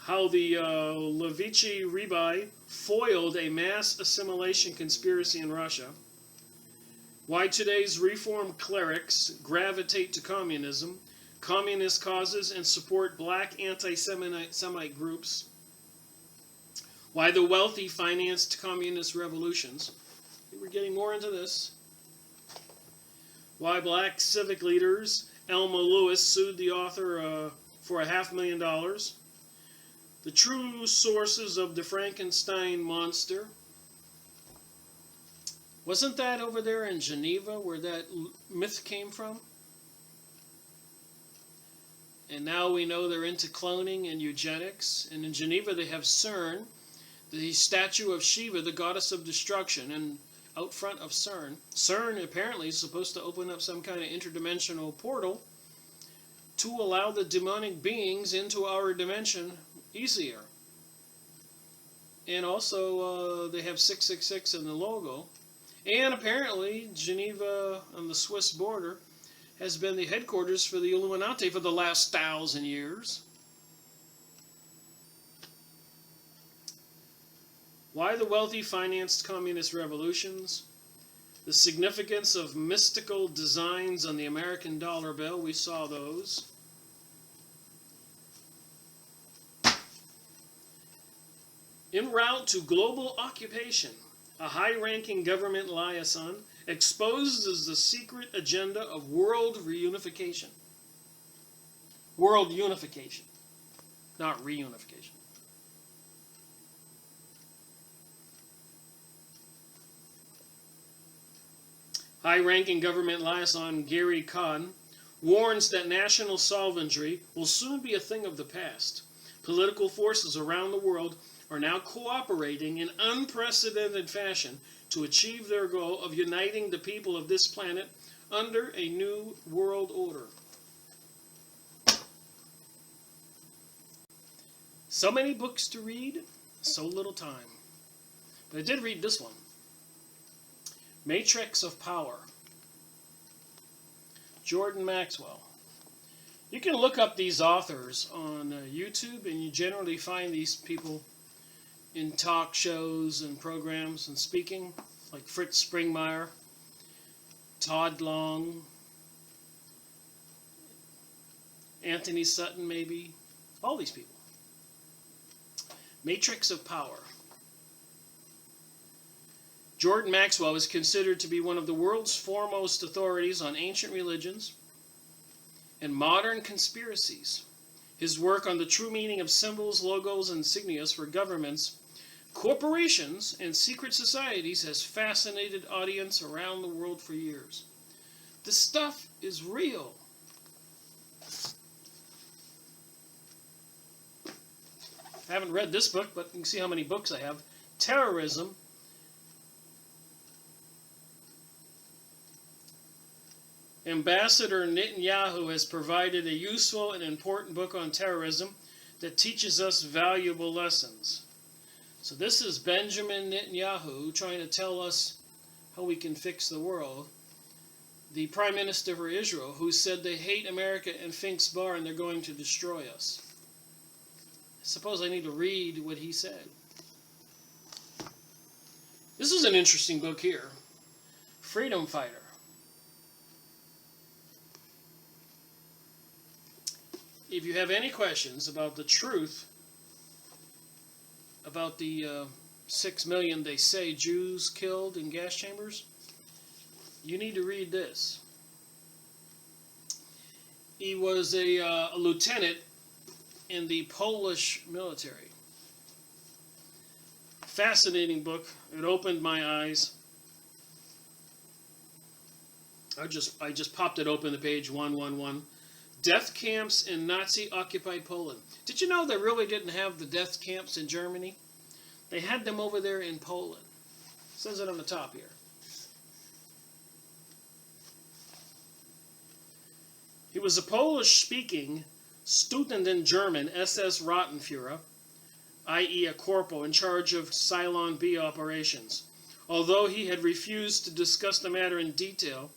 How the Levitsky Rebbe foiled a mass assimilation conspiracy in Russia. Why today's reformed clerics gravitate to communism, communist causes, and support black anti-Semite groups. Why the wealthy financed communist revolutions. We're getting more into this. Why black civic leaders, Elma Lewis, sued the author for $500,000. The true sources of the Frankenstein monster. Wasn't that over there in Geneva where that myth came from? And now we know they're into cloning and eugenics. And in Geneva they have CERN, the statue of Shiva, the goddess of destruction. And out front of CERN apparently is supposed to open up some kind of interdimensional portal to allow the demonic beings into our dimension easier. And also they have 666 in the logo. And apparently Geneva on the Swiss border has been the headquarters for the Illuminati for the last 1,000 years. Why the wealthy financed communist revolutions? The significance of mystical designs on the American dollar bill, we saw those. En route to global occupation, a high-ranking government liaison exposes the secret agenda of world reunification. World unification, not reunification. High-ranking government liaison Gary Kahn warns that national sovereignty will soon be a thing of the past. Political forces around the world are now cooperating in unprecedented fashion to achieve their goal of uniting the people of this planet under a new world order. So many books to read, so little time. But I did read this one. Matrix of Power. Jordan Maxwell. You can look up these authors on YouTube, and you generally find these people in talk shows and programs and speaking, like Fritz Springmeier, Todd Long, Antony Sutton maybe, all these people. Matrix of Power. Jordan Maxwell is considered to be one of the world's foremost authorities on ancient religions and modern conspiracies. His work on the true meaning of symbols, logos, and insignias for governments, corporations, and secret societies has fascinated audience around the world for years. This stuff is real. I haven't read this book, but you can see how many books I have. Terrorism. Ambassador Netanyahu has provided a useful and important book on terrorism that teaches us valuable lessons. So this is Benjamin Netanyahu trying to tell us how we can fix the world. The Prime Minister for Israel, who said they hate America and Fink's Bar and they're going to destroy us. I suppose I need to read what he said. This is an interesting book here. Freedom Fighter. If you have any questions about the truth about the 6 million, they say, Jews killed in gas chambers, you need to read this. He was a lieutenant in the Polish military. Fascinating book. It opened my eyes. I just popped it open to page 111. Death camps in Nazi-occupied Poland. Did you know they really didn't have the death camps in Germany? They had them over there in Poland. It says it on the top here. He was a Polish-speaking student in German SS Rattenführer, i.e. a corporal in charge of Cylon B operations. Although he had refused to discuss the matter in detail,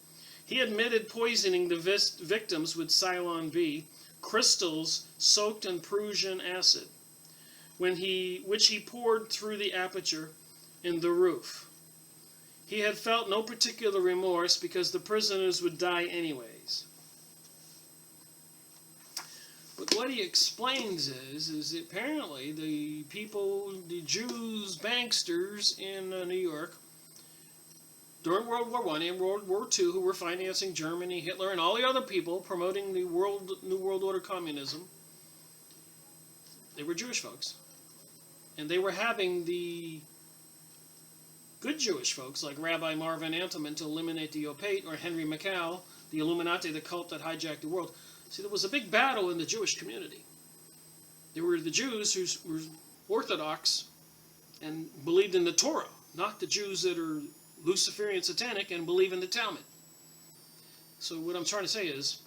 he admitted poisoning the victims with Cylon B, crystals soaked in Prussian acid, which he poured through the aperture in the roof. He had felt no particular remorse because the prisoners would die anyways. But what he explains is apparently the people, the Jews, banksters in New York, during World War I and World War II, who were financing Germany, Hitler, and all the other people promoting the New World Order communism, they were Jewish folks. And they were having the good Jewish folks, like Rabbi Marvin Antelman, to eliminate the Opate, or Henry Mackal, the Illuminati, the cult that hijacked the world. See, there was a big battle in the Jewish community. There were the Jews who were Orthodox and believed in the Torah, not the Jews that are Luciferian satanic and believe in the Talmud. So what I'm trying to say is,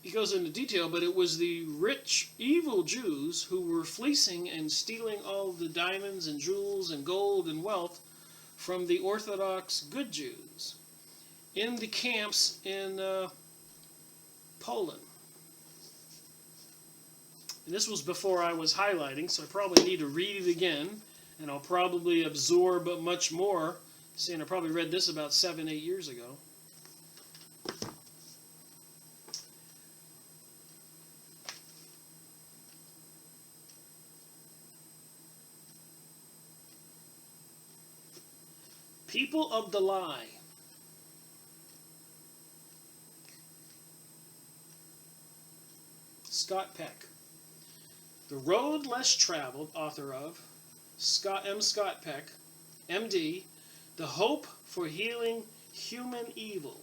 he goes into detail, but it was the rich, evil Jews who were fleecing and stealing all the diamonds and jewels and gold and wealth from the Orthodox good Jews in the camps in Poland. And this was before I was highlighting, so I probably need to read it again, and I'll probably absorb much more, seeing I probably read this about 7-8 years ago. People of the Lie. Scott Peck. The Road Less Traveled, author of Scott Peck, MD, The Hope for Healing Human Evil.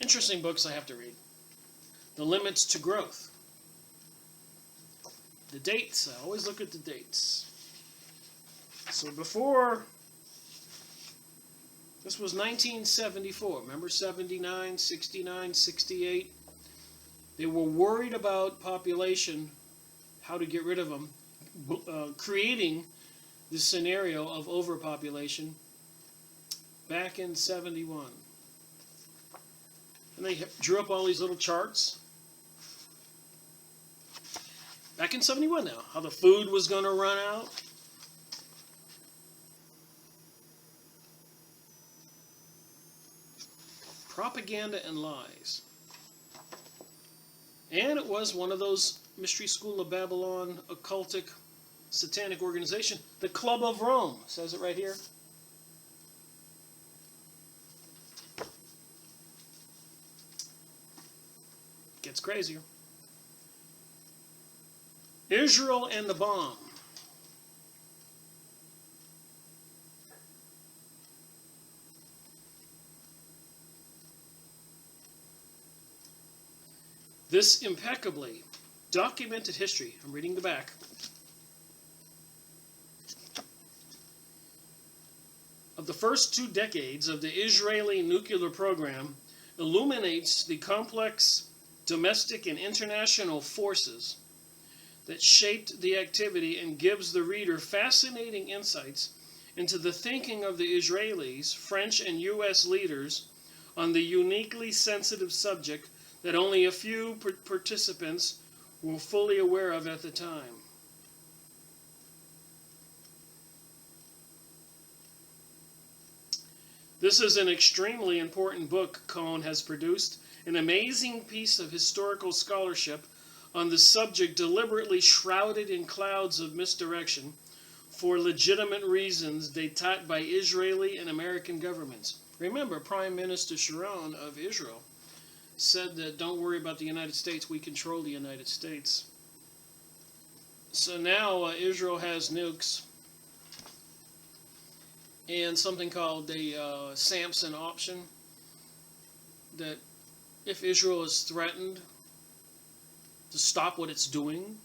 Interesting books I have to read. The Limits to Growth. The dates, I always look at the dates. So before, this was 1974, remember 79, 69, 68? They were worried about population, how to get rid of them, creating this scenario of overpopulation back in 71. And they drew up all these little charts. Back in 71 now, how the food was going to run out. Propaganda and lies. And it was one of those Mystery School of Babylon, occultic, satanic organization. The Club of Rome, says it right here. Gets crazier. Israel and the Bomb. This impeccably documented history, I'm reading the back, of the first 2 decades of the Israeli nuclear program illuminates the complex domestic and international forces that shaped the activity and gives the reader fascinating insights into the thinking of the Israelis, French, and U.S. leaders on the uniquely sensitive subject that only a few participants were fully aware of at the time. This is an extremely important book Cohn has produced, an amazing piece of historical scholarship on the subject deliberately shrouded in clouds of misdirection for legitimate reasons taught by Israeli and American governments. Remember, Prime Minister Sharon of Israel said that don't worry about the United States, we control the United States. So now Israel has nukes and something called the Samson option, that if Israel is threatened to stop what it's doing,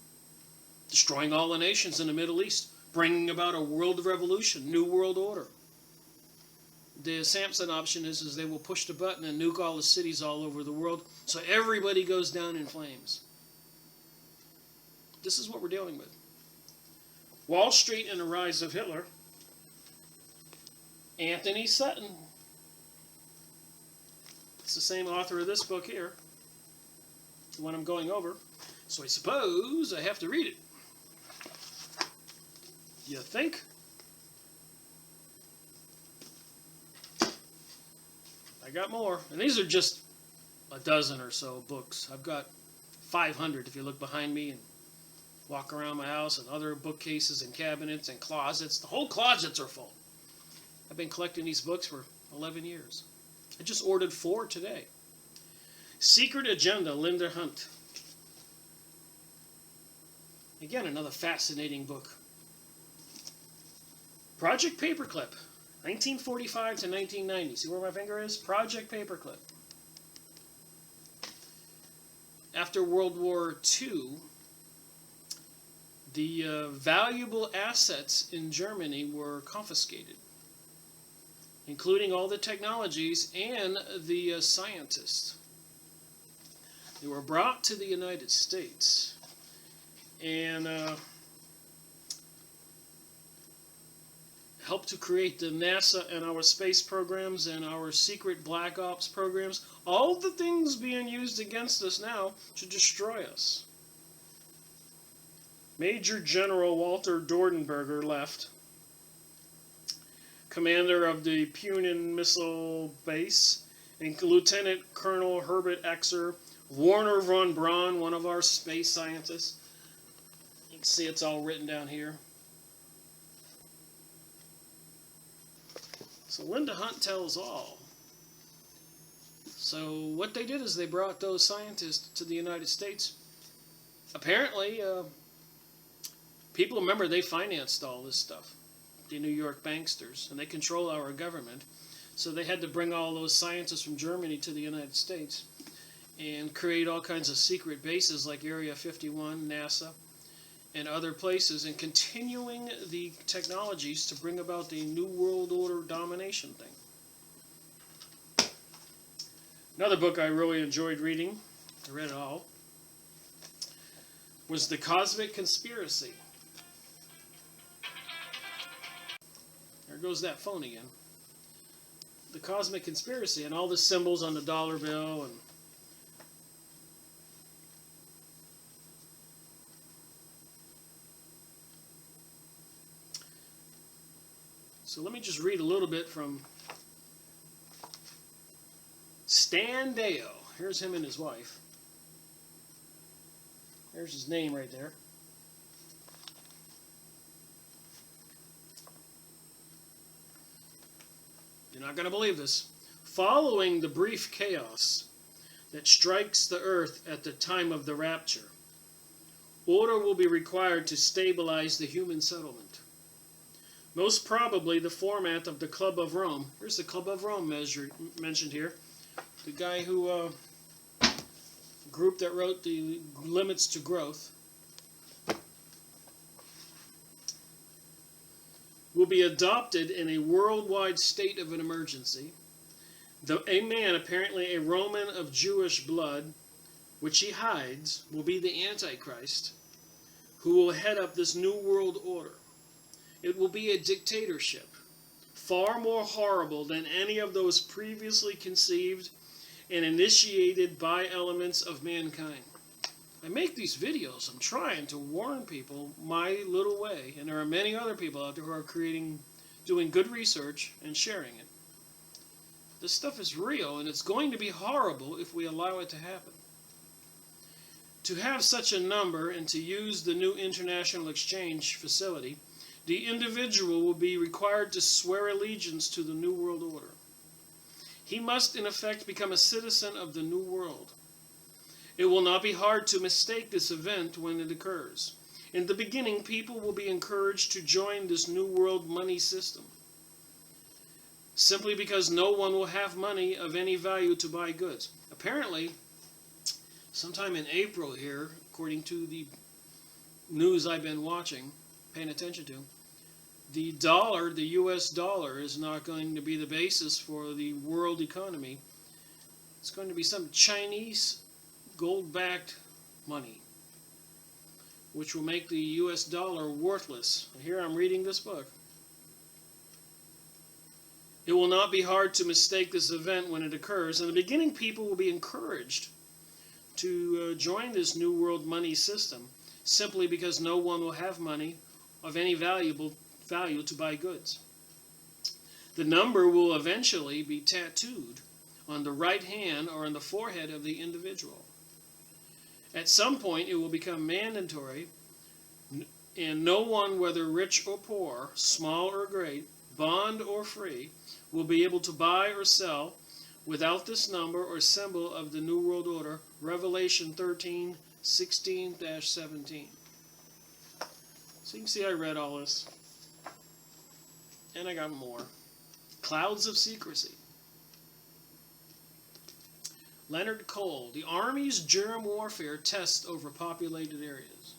destroying all the nations in the Middle East, bringing about a world revolution, new world order. The Samson option is they will push the button and nuke all the cities all over the world so everybody goes down in flames. This is what we're dealing with. Wall Street and the Rise of Hitler. Antony Sutton. It's the same author of this book here, the one I'm going over. So I suppose I have to read it. You think? I got more. And these are just a dozen or so books. I've got 500 if you look behind me and walk around my house, and other bookcases and cabinets and closets. The whole closets are full. I've been collecting these books for 11 years. I just ordered 4 today. Secret Agenda, Linda Hunt. Again, another fascinating book. Project Paperclip, 1945 to 1990. See where my finger is? Project Paperclip. After World War II, the valuable assets in Germany were confiscated, including all the technologies and the scientists. They were brought to the United States and helped to create the NASA and our space programs and our secret black ops programs, all the things being used against us now to destroy us. Major General Walter Dordenberger left, commander of the Putin missile base, and Lieutenant Colonel Herbert Exer, Warner von Braun, one of our space scientists. You can see it's all written down here. So Linda Hunt tells all. So what they did is they brought those scientists to the United States. Apparently, people remember they financed all this stuff, the New York banksters, and they control our government. So they had to bring all those scientists from Germany to the United States and create all kinds of secret bases like Area 51, NASA, and other places, and continuing the technologies to bring about the New World Order domination thing. Another book I really enjoyed reading, I read it all, was The Cosmic Conspiracy. There goes that phone again. The Cosmic Conspiracy, and all the symbols on the dollar bill, and so let me just read a little bit from Stan Deyo. Here's him and his wife. There's his name right there. You're not going to believe this. Following the brief chaos that strikes the earth at the time of the rapture, order will be required to stabilize the human settlement. Most probably the format of the Club of Rome. Here's the Club of Rome mentioned here. The guy who, group that wrote the Limits to Growth, will be adopted in a worldwide state of an emergency. A man, apparently a Roman of Jewish blood, which he hides, will be the Antichrist, who will head up this new world order. It will be a dictatorship, far more horrible than any of those previously conceived and initiated by elements of mankind. I make these videos, I'm trying to warn people my little way, and there are many other people out there who are doing good research and sharing it. This stuff is real, and it's going to be horrible if we allow it to happen. To have such a number and to use the new international exchange facility, the individual will be required to swear allegiance to the New World Order. He must, in effect, become a citizen of the New World. It will not be hard to mistake this event when it occurs. In the beginning, people will be encouraged to join this New World money system, simply because no one will have money of any value to buy goods. Apparently, sometime in April here, according to the news I've been watching, paying attention to, the dollar, the US dollar, is not going to be the basis for the world economy. It's going to be some Chinese gold-backed money, which will make the US dollar worthless. Here I'm reading this book. It will not be hard to mistake this event when it occurs. In the beginning, people will be encouraged to join this New World money system, simply because no one will have money of any value to buy goods. The number will eventually be tattooed on the right hand or on the forehead of the individual. At some point, it will become mandatory, and no one, whether rich or poor, small or great, bond or free, will be able to buy or sell without this number or symbol of the New World Order. Revelation 13:16-17. So you can see I read all this. And I got more. Clouds of Secrecy. Leonard Cole. The Army's germ warfare test over populated areas.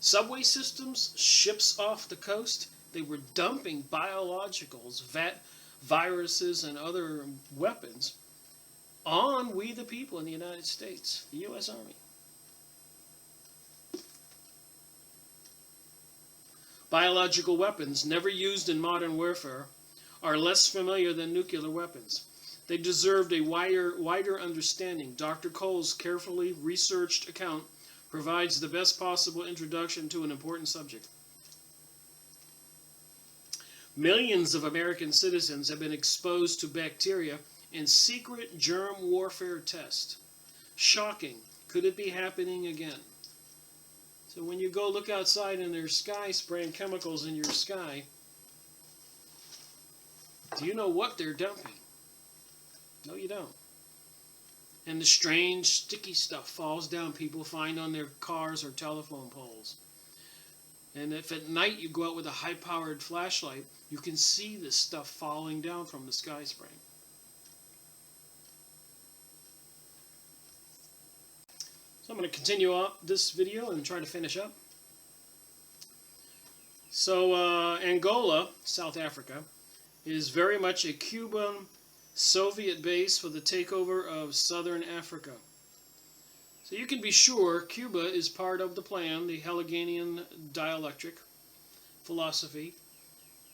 Subway systems, ships off the coast, they were dumping biologicals, viruses, and other weapons on we the people in the United States, the U.S. Army. Biological weapons, never used in modern warfare, are less familiar than nuclear weapons. They deserved a wider understanding. Dr. Cole's carefully researched account provides the best possible introduction to an important subject. Millions of American citizens have been exposed to bacteria in secret germ warfare tests. Shocking. Could it be happening again? So when you go look outside in their sky, spraying chemicals in your sky, do you know what they're dumping? No, you don't. And the strange sticky stuff falls down, people find on their cars or telephone poles. And if at night you go out with a high-powered flashlight, you can see this stuff falling down from the sky spraying. So I'm going to continue up this video and try to finish up. So Angola, South Africa, is very much a Cuban Soviet base for the takeover of southern Africa. So you can be sure Cuba is part of the plan, the Hegelian dialectic philosophy.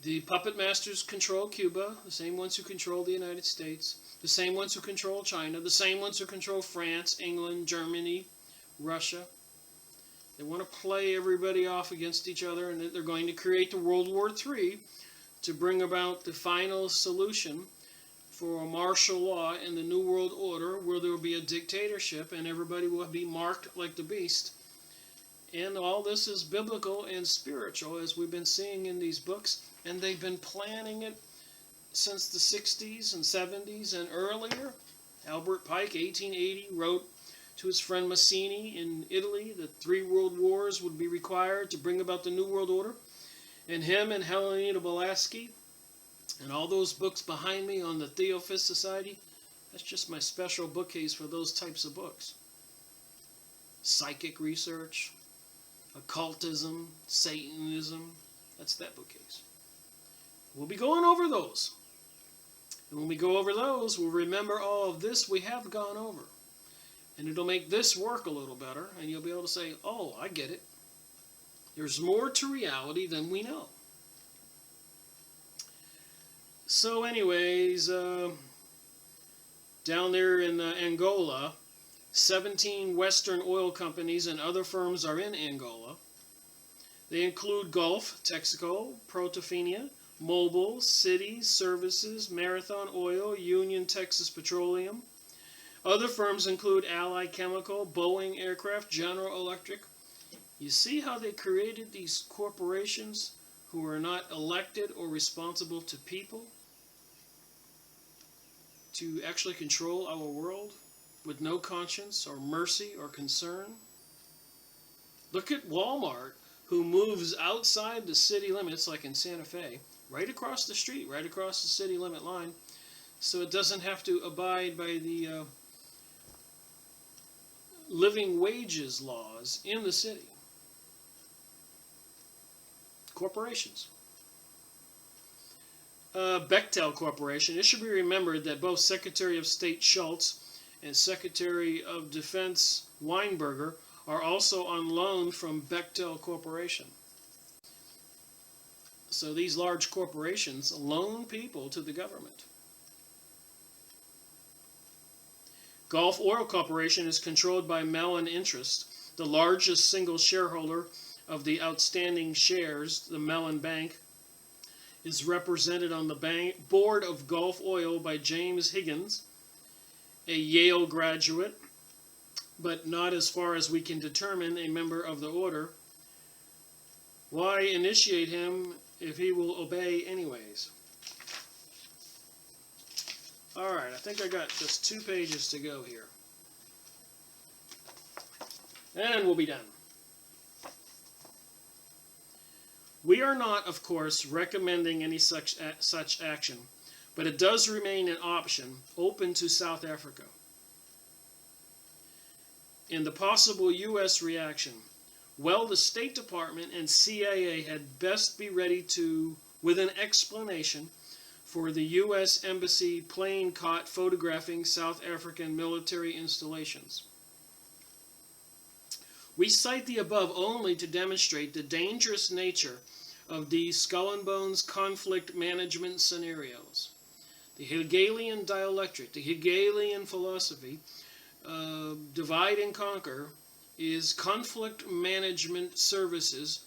The puppet masters control Cuba, the same ones who control the United States, the same ones who control China, the same ones who control France, England, Germany, Russia. They want to play everybody off against each other, and they're going to create the World War III to bring about the final solution for a martial law in the New World Order, where there will be a dictatorship and everybody will be marked like the beast. And all this is biblical and spiritual, as we've been seeing in these books, and they've been planning it since the 60s and 70s and earlier. Albert Pike, 1880, wrote to his friend Mazzini in Italy that 3 world wars would be required to bring about the New World Order. And him and Helena Blavatsky and all those books behind me on the Theosophist Society, that's just my special bookcase for those types of books. Psychic research, occultism, Satanism, that's that bookcase. We'll be going over those. And when we go over those, we'll remember all of this we have gone over. And it'll make this work a little better, and you'll be able to say, oh, I get it. There's more to reality than we know. So anyways, down there in Angola, 17 Western oil companies and other firms are in Angola. They include Gulf, Texaco, Protofina, Mobil, City, Services, Marathon Oil, Union Texas Petroleum. Other firms include Ally Chemical, Boeing Aircraft, General Electric. You see how they created these corporations who are not elected or responsible to people to actually control our world with no conscience or mercy or concern? Look at Walmart, who moves outside the city limits, like in Santa Fe, right across the street, right across the city limit line, so it doesn't have to abide by the living wages laws in the city. Corporations. Bechtel Corporation. It should be remembered that both Secretary of State Schultz and Secretary of Defense Weinberger are also on loan from Bechtel Corporation. So these large corporations loan people to the government. Gulf Oil Corporation is controlled by Mellon Interest, the largest single shareholder of the outstanding shares. The Mellon Bank is represented on the board of Gulf Oil by James Higgins, a Yale graduate, but not, as far as we can determine, a member of the order. Why initiate him if he will obey anyways? Alright, I think I got just 2 pages to go here. And we'll be done. We are not, of course, recommending any such action, but it does remain an option open to South Africa. In the possible U.S. reaction, well, the State Department and CIA had best be ready with an explanation for the U.S. Embassy plane caught photographing South African military installations. We cite the above only to demonstrate the dangerous nature of these skull and bones conflict management scenarios. The Hegelian dialectic, the Hegelian philosophy, divide and conquer, is conflict management services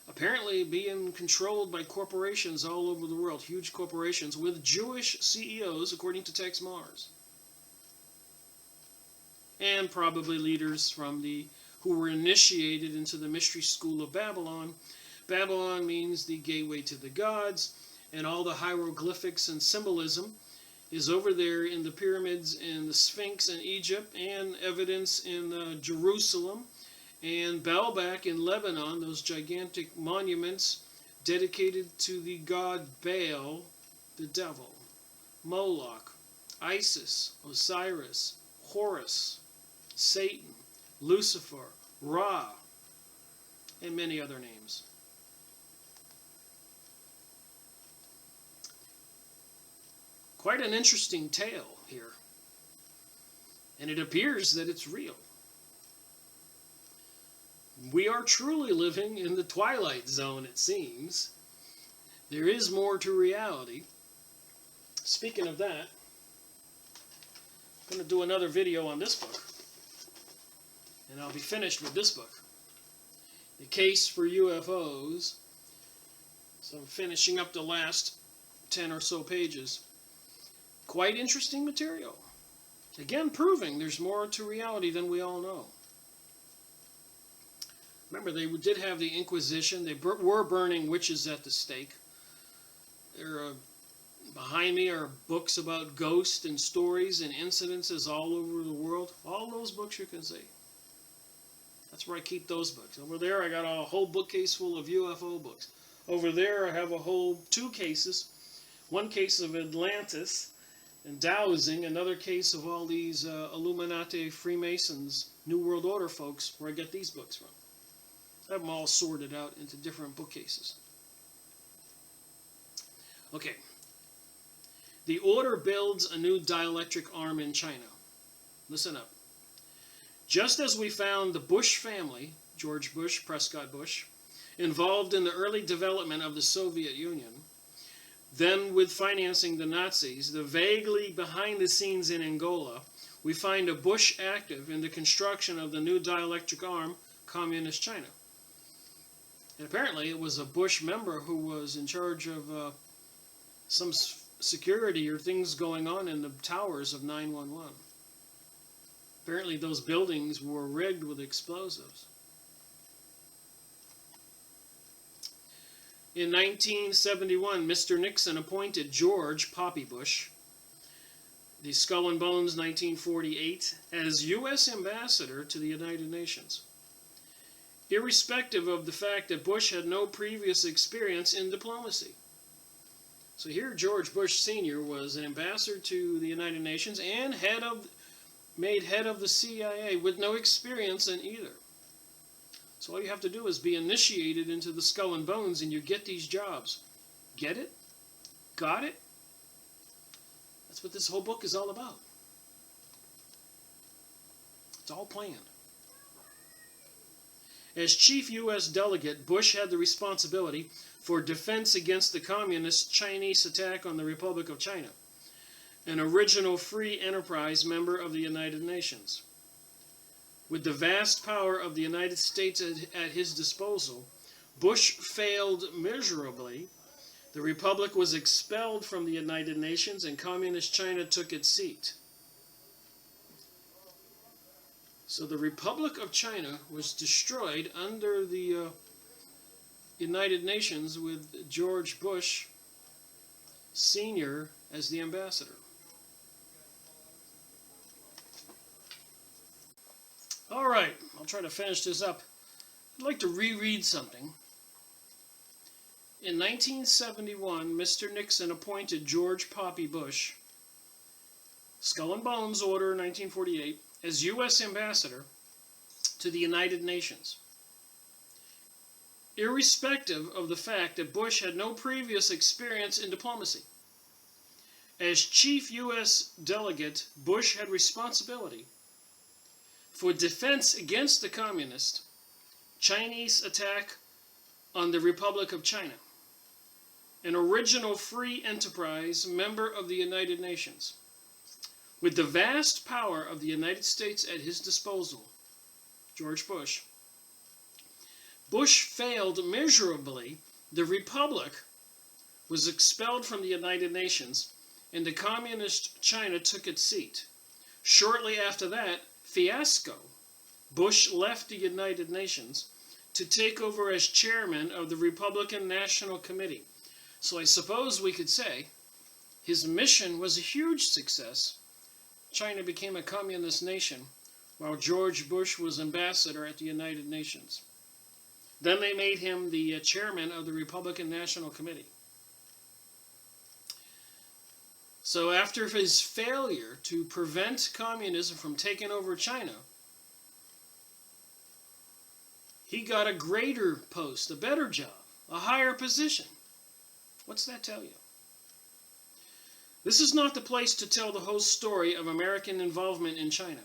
apparently being controlled by corporations all over the world, huge corporations with Jewish CEOs, according to Tex Mars. And probably leaders who were initiated into the mystery school of Babylon. Babylon means the gateway to the gods, and all the hieroglyphics and symbolism is over there in the pyramids and the Sphinx in Egypt, and evidence in Jerusalem, and Baalbek in Lebanon, those gigantic monuments dedicated to the god Baal, the devil, Moloch, Isis, Osiris, Horus, Satan, Lucifer, Ra, and many other names. Quite an interesting tale here, and it appears that it's real. We are truly living in the twilight zone, it seems. There is more to reality. Speaking of that, I'm going to do another video on this book, and I'll be finished with this book, The Case for UFOs. So I'm finishing up the last 10 or so pages. Quite interesting material. Again, proving there's more to reality than we all know. Remember, they did have the Inquisition. They were burning witches at the stake. Behind me are books about ghosts and stories and incidences all over the world. All those books you can see. That's where I keep those books. Over there, I got a whole bookcase full of UFO books. Over there, I have two cases. One case of Atlantis and dowsing, another case of all these Illuminati, Freemasons, New World Order folks, where I get these books from. I have them all sorted out into different bookcases. Okay. The order builds a new dielectric arm in China. Listen up. Just as we found the Bush family, George Bush, Prescott Bush, involved in the early development of the Soviet Union, then with financing the Nazis, the vaguely behind the scenes in Angola, we find a Bush active in the construction of the new dielectric arm, Communist China. And apparently it was a Bush member who was in charge of some security or things going on in the towers of 911. Apparently those buildings were rigged with explosives. In 1971, Mr. Nixon appointed George Poppy Bush, the Skull and Bones 1948, as U.S. ambassador to the United Nations, irrespective of the fact that Bush had no previous experience in diplomacy. So here George Bush Sr. was an ambassador to the United Nations and made head of the CIA with no experience in either. So all you have to do is be initiated into the Skull and Bones and you get these jobs. Get it? Got it? That's what this whole book is all about. It's all planned. As chief U.S. delegate, Bush had the responsibility for defense against the communist Chinese attack on the Republic of China, an original free enterprise member of the United Nations. With the vast power of the United States at his disposal, Bush failed miserably. The Republic was expelled from the United Nations and Communist China took its seat. So the Republic of China was destroyed under the United Nations with George Bush Sr. as the ambassador. All right, I'll try to finish this up. I'd like to reread something In 1971, Mr. Nixon appointed George Poppy Bush, Skull and Bones Order 1948, as U.S. ambassador to the United Nations. Irrespective of the fact that Bush had no previous experience in diplomacy. As chief U.S. delegate, Bush had responsibility for defense against the communist Chinese attack on the Republic of China, an original free enterprise member of the United Nations. With the vast power of the United States at his disposal, George Bush failed miserably. The Republic was expelled from the United Nations, and the communist China took its seat. Shortly after that fiasco, Bush left the United Nations to take over as chairman of the Republican National Committee. So I suppose we could say his mission was a huge success. China became a communist nation while George Bush was ambassador at the United Nations. Then they made him the chairman of the Republican National Committee. So after his failure to prevent communism from taking over China, he got a greater post, a better job, a higher position. What's that tell you? This is not the place to tell the whole story of American involvement in China.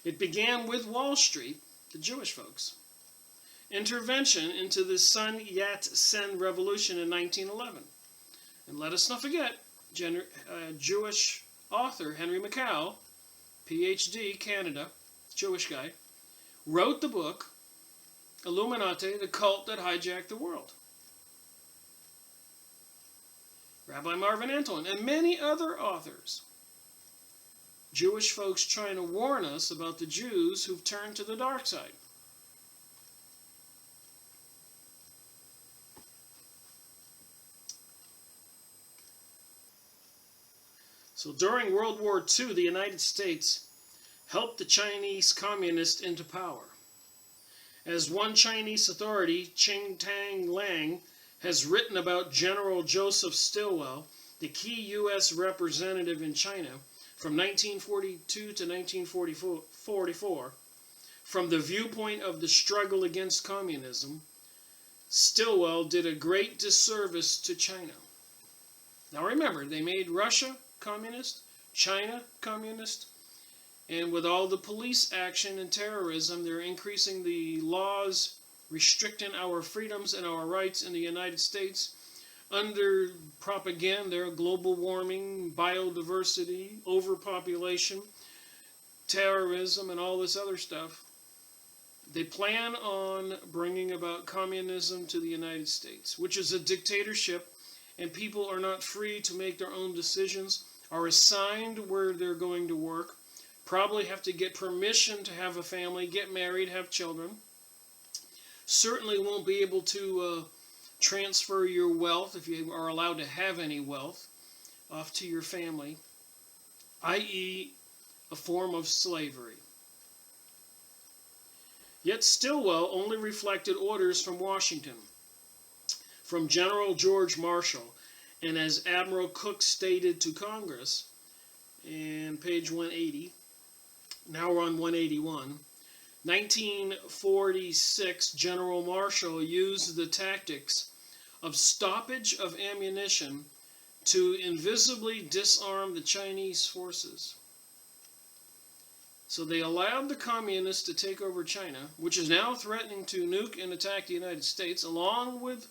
It began with Wall Street, the Jewish folks, intervention into the Sun Yat-sen revolution in 1911. And let us not forget, Jewish author Henry Macau, PhD, Canada, Jewish guy, wrote the book Illuminati, the Cult That Hijacked the World. Rabbi Marvin Antoine, and many other authors. Jewish folks trying to warn us about the Jews who've turned to the dark side. So during World War II, the United States helped the Chinese communists into power. As one Chinese authority, Ching Tang Lang, has written about General Joseph Stilwell, the key U.S. representative in China from 1942 to 1944, from the viewpoint of the struggle against communism, Stilwell did a great disservice to China. Now remember, they made Russia communist, China communist, and with all the police action and terrorism, they're increasing the laws restricting our freedoms and our rights in the United States under propaganda, global warming, biodiversity, overpopulation, terrorism, and all this other stuff. They plan on bringing about communism to the United States, which is a dictatorship, and people are not free to make their own decisions, are assigned where they're going to work, probably have to get permission to have a family, get married, have children. Certainly won't be able to transfer your wealth, if you are allowed to have any wealth, off to your family, i.e. a form of slavery. Yet Stilwell only reflected orders from Washington, from General George Marshall, and as Admiral Cook stated to Congress, in page 180, now we're on 181, 1946, General Marshall used the tactics of stoppage of ammunition to invisibly disarm the Chinese forces. So they allowed the communists to take over China, which is now threatening to nuke and attack the United States, along with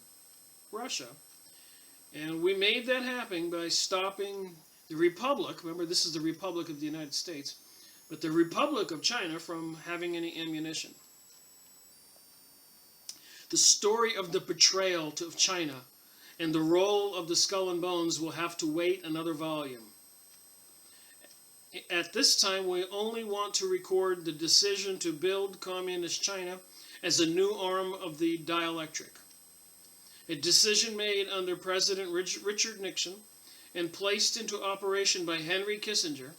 Russia. And we made that happen by stopping the Republic, remember this is the Republic of the United States, but the Republic of China from having any ammunition. The story of the betrayal of China and the role of the Skull and Bones will have to wait another volume. At this time, we only want to record the decision to build Communist China as a new arm of the dielectric. A decision made under President Richard Nixon and placed into operation by Henry Kissinger,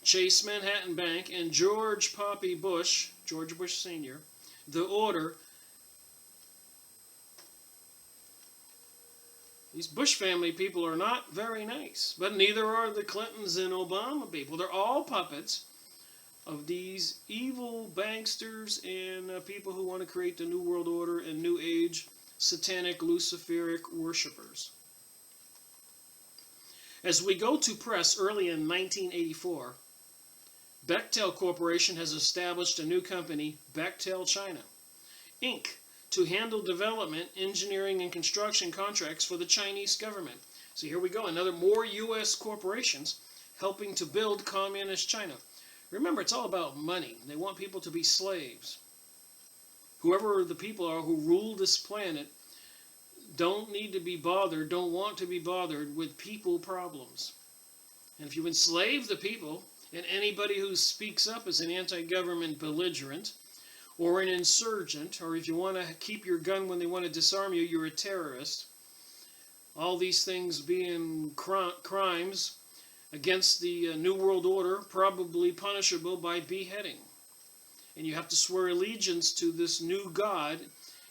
Chase Manhattan Bank, and George Poppy Bush, George Bush Sr., the order These Bush family people are not very nice, but neither are the Clintons and Obama people. They're all puppets of these evil banksters and people who want to create the New World Order and New Age satanic Luciferic worshippers. As we go to press early in 1984, Bechtel Corporation has established a new company, Bechtel China, Inc., to handle development, engineering, and construction contracts for the Chinese government. So here we go, more U.S. corporations helping to build communist China. Remember, it's all about money. They want people to be slaves. Whoever the people are who rule this planet don't need to be bothered, don't want to be bothered with people problems. And if you enslave the people, and anybody who speaks up as an anti-government belligerent, or an insurgent, or if you want to keep your gun when they want to disarm you, you're a terrorist. All these things being crimes against the New World Order, probably punishable by beheading. And you have to swear allegiance to this new God,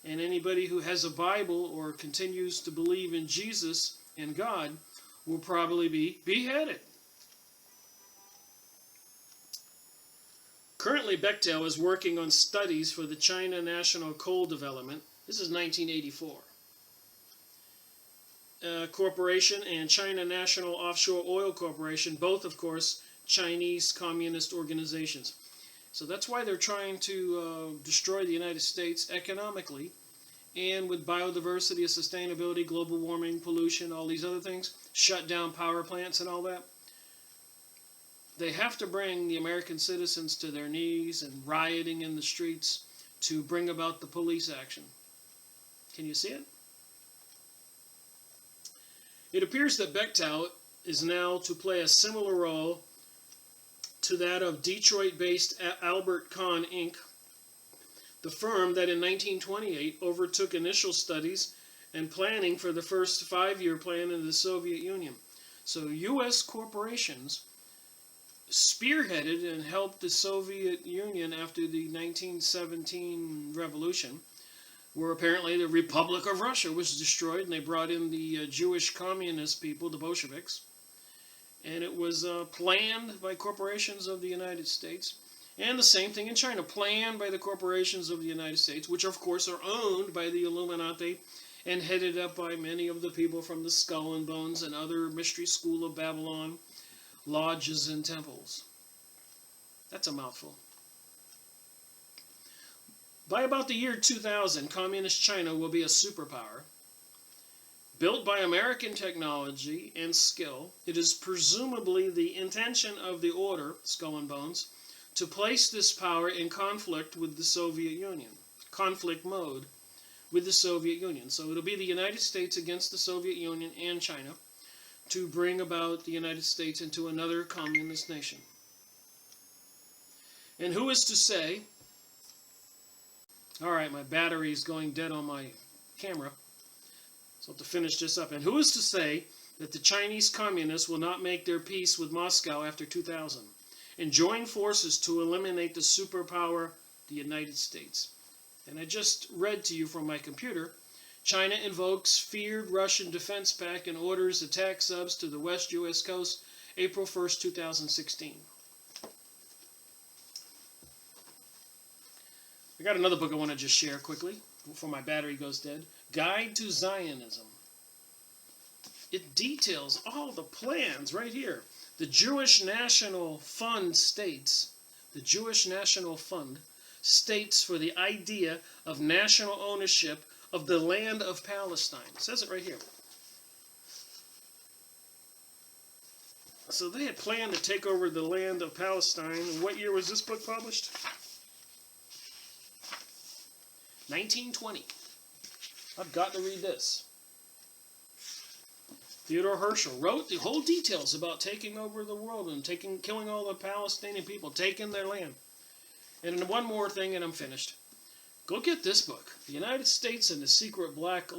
and anybody who has a Bible or continues to believe in Jesus and God will probably be beheaded. Currently, Bechtel is working on studies for the China National Coal Development. This is 1984. Corporation and China National Offshore Oil Corporation, both, of course, Chinese communist organizations. So that's why they're trying to destroy the United States economically, and with biodiversity, sustainability, global warming, pollution, all these other things, shut down power plants and all that. They have to bring the American citizens to their knees and rioting in the streets to bring about the police action. Can you see it? It appears that Bechtel is now to play a similar role to that of Detroit-based Albert Kahn, Inc., the firm that in 1928 overtook initial studies and planning for the first 5-year plan in the Soviet Union. So U.S. corporations spearheaded and helped the Soviet Union after the 1917 revolution, where apparently the Republic of Russia was destroyed, and they brought in the Jewish communist people, the Bolsheviks. And it was planned by corporations of the United States. And the same thing in China, planned by the corporations of the United States, which of course are owned by the Illuminati and headed up by many of the people from the Skull and Bones and other Mystery School of Babylon lodges and temples. That's a mouthful. By about the year 2000, Communist China will be a superpower. Built by American technology and skill, it is presumably the intention of the order, Skull and Bones, to place this power in conflict with the Soviet Union, conflict mode with the Soviet Union. So it'll be the United States against the Soviet Union and China to bring about the United States into another communist nation. And who is to say, all right, my battery is going dead on my camera, so I have to finish this up. And who is to say that the Chinese communists will not make their peace with Moscow after 2000 and join forces to eliminate the superpower, the United States? And I just read to you from my computer, China invokes feared Russian defense pact and orders attack subs to the West U.S. coast, April 1st, 2016. I got another book I want to just share quickly before my battery goes dead. Guide to Zionism. It details all the plans right here. The Jewish National Fund states, the Jewish National Fund states for the idea of national ownership of the land of Palestine. It says it right here. So they had planned to take over the land of Palestine. And what year was this book published? 1920. I've got to read this. Theodore Herschel wrote the whole details about taking over the world and killing all the Palestinian people, taking their land. And one more thing and I'm finished. Go get this book. The United States and the secret black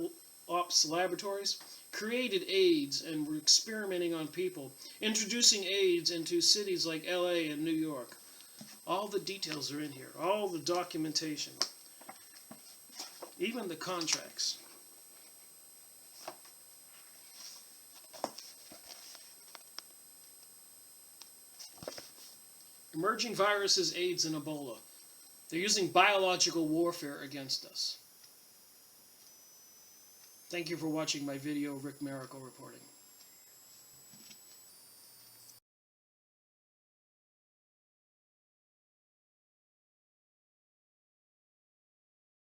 ops laboratories created AIDS and were experimenting on people, introducing AIDS into cities like LA and New York. All the details are in here, all the documentation, even the contracts. Emerging viruses, AIDS, and Ebola. They're using biological warfare against us. Thank you for watching my video, Rick Miracle reporting.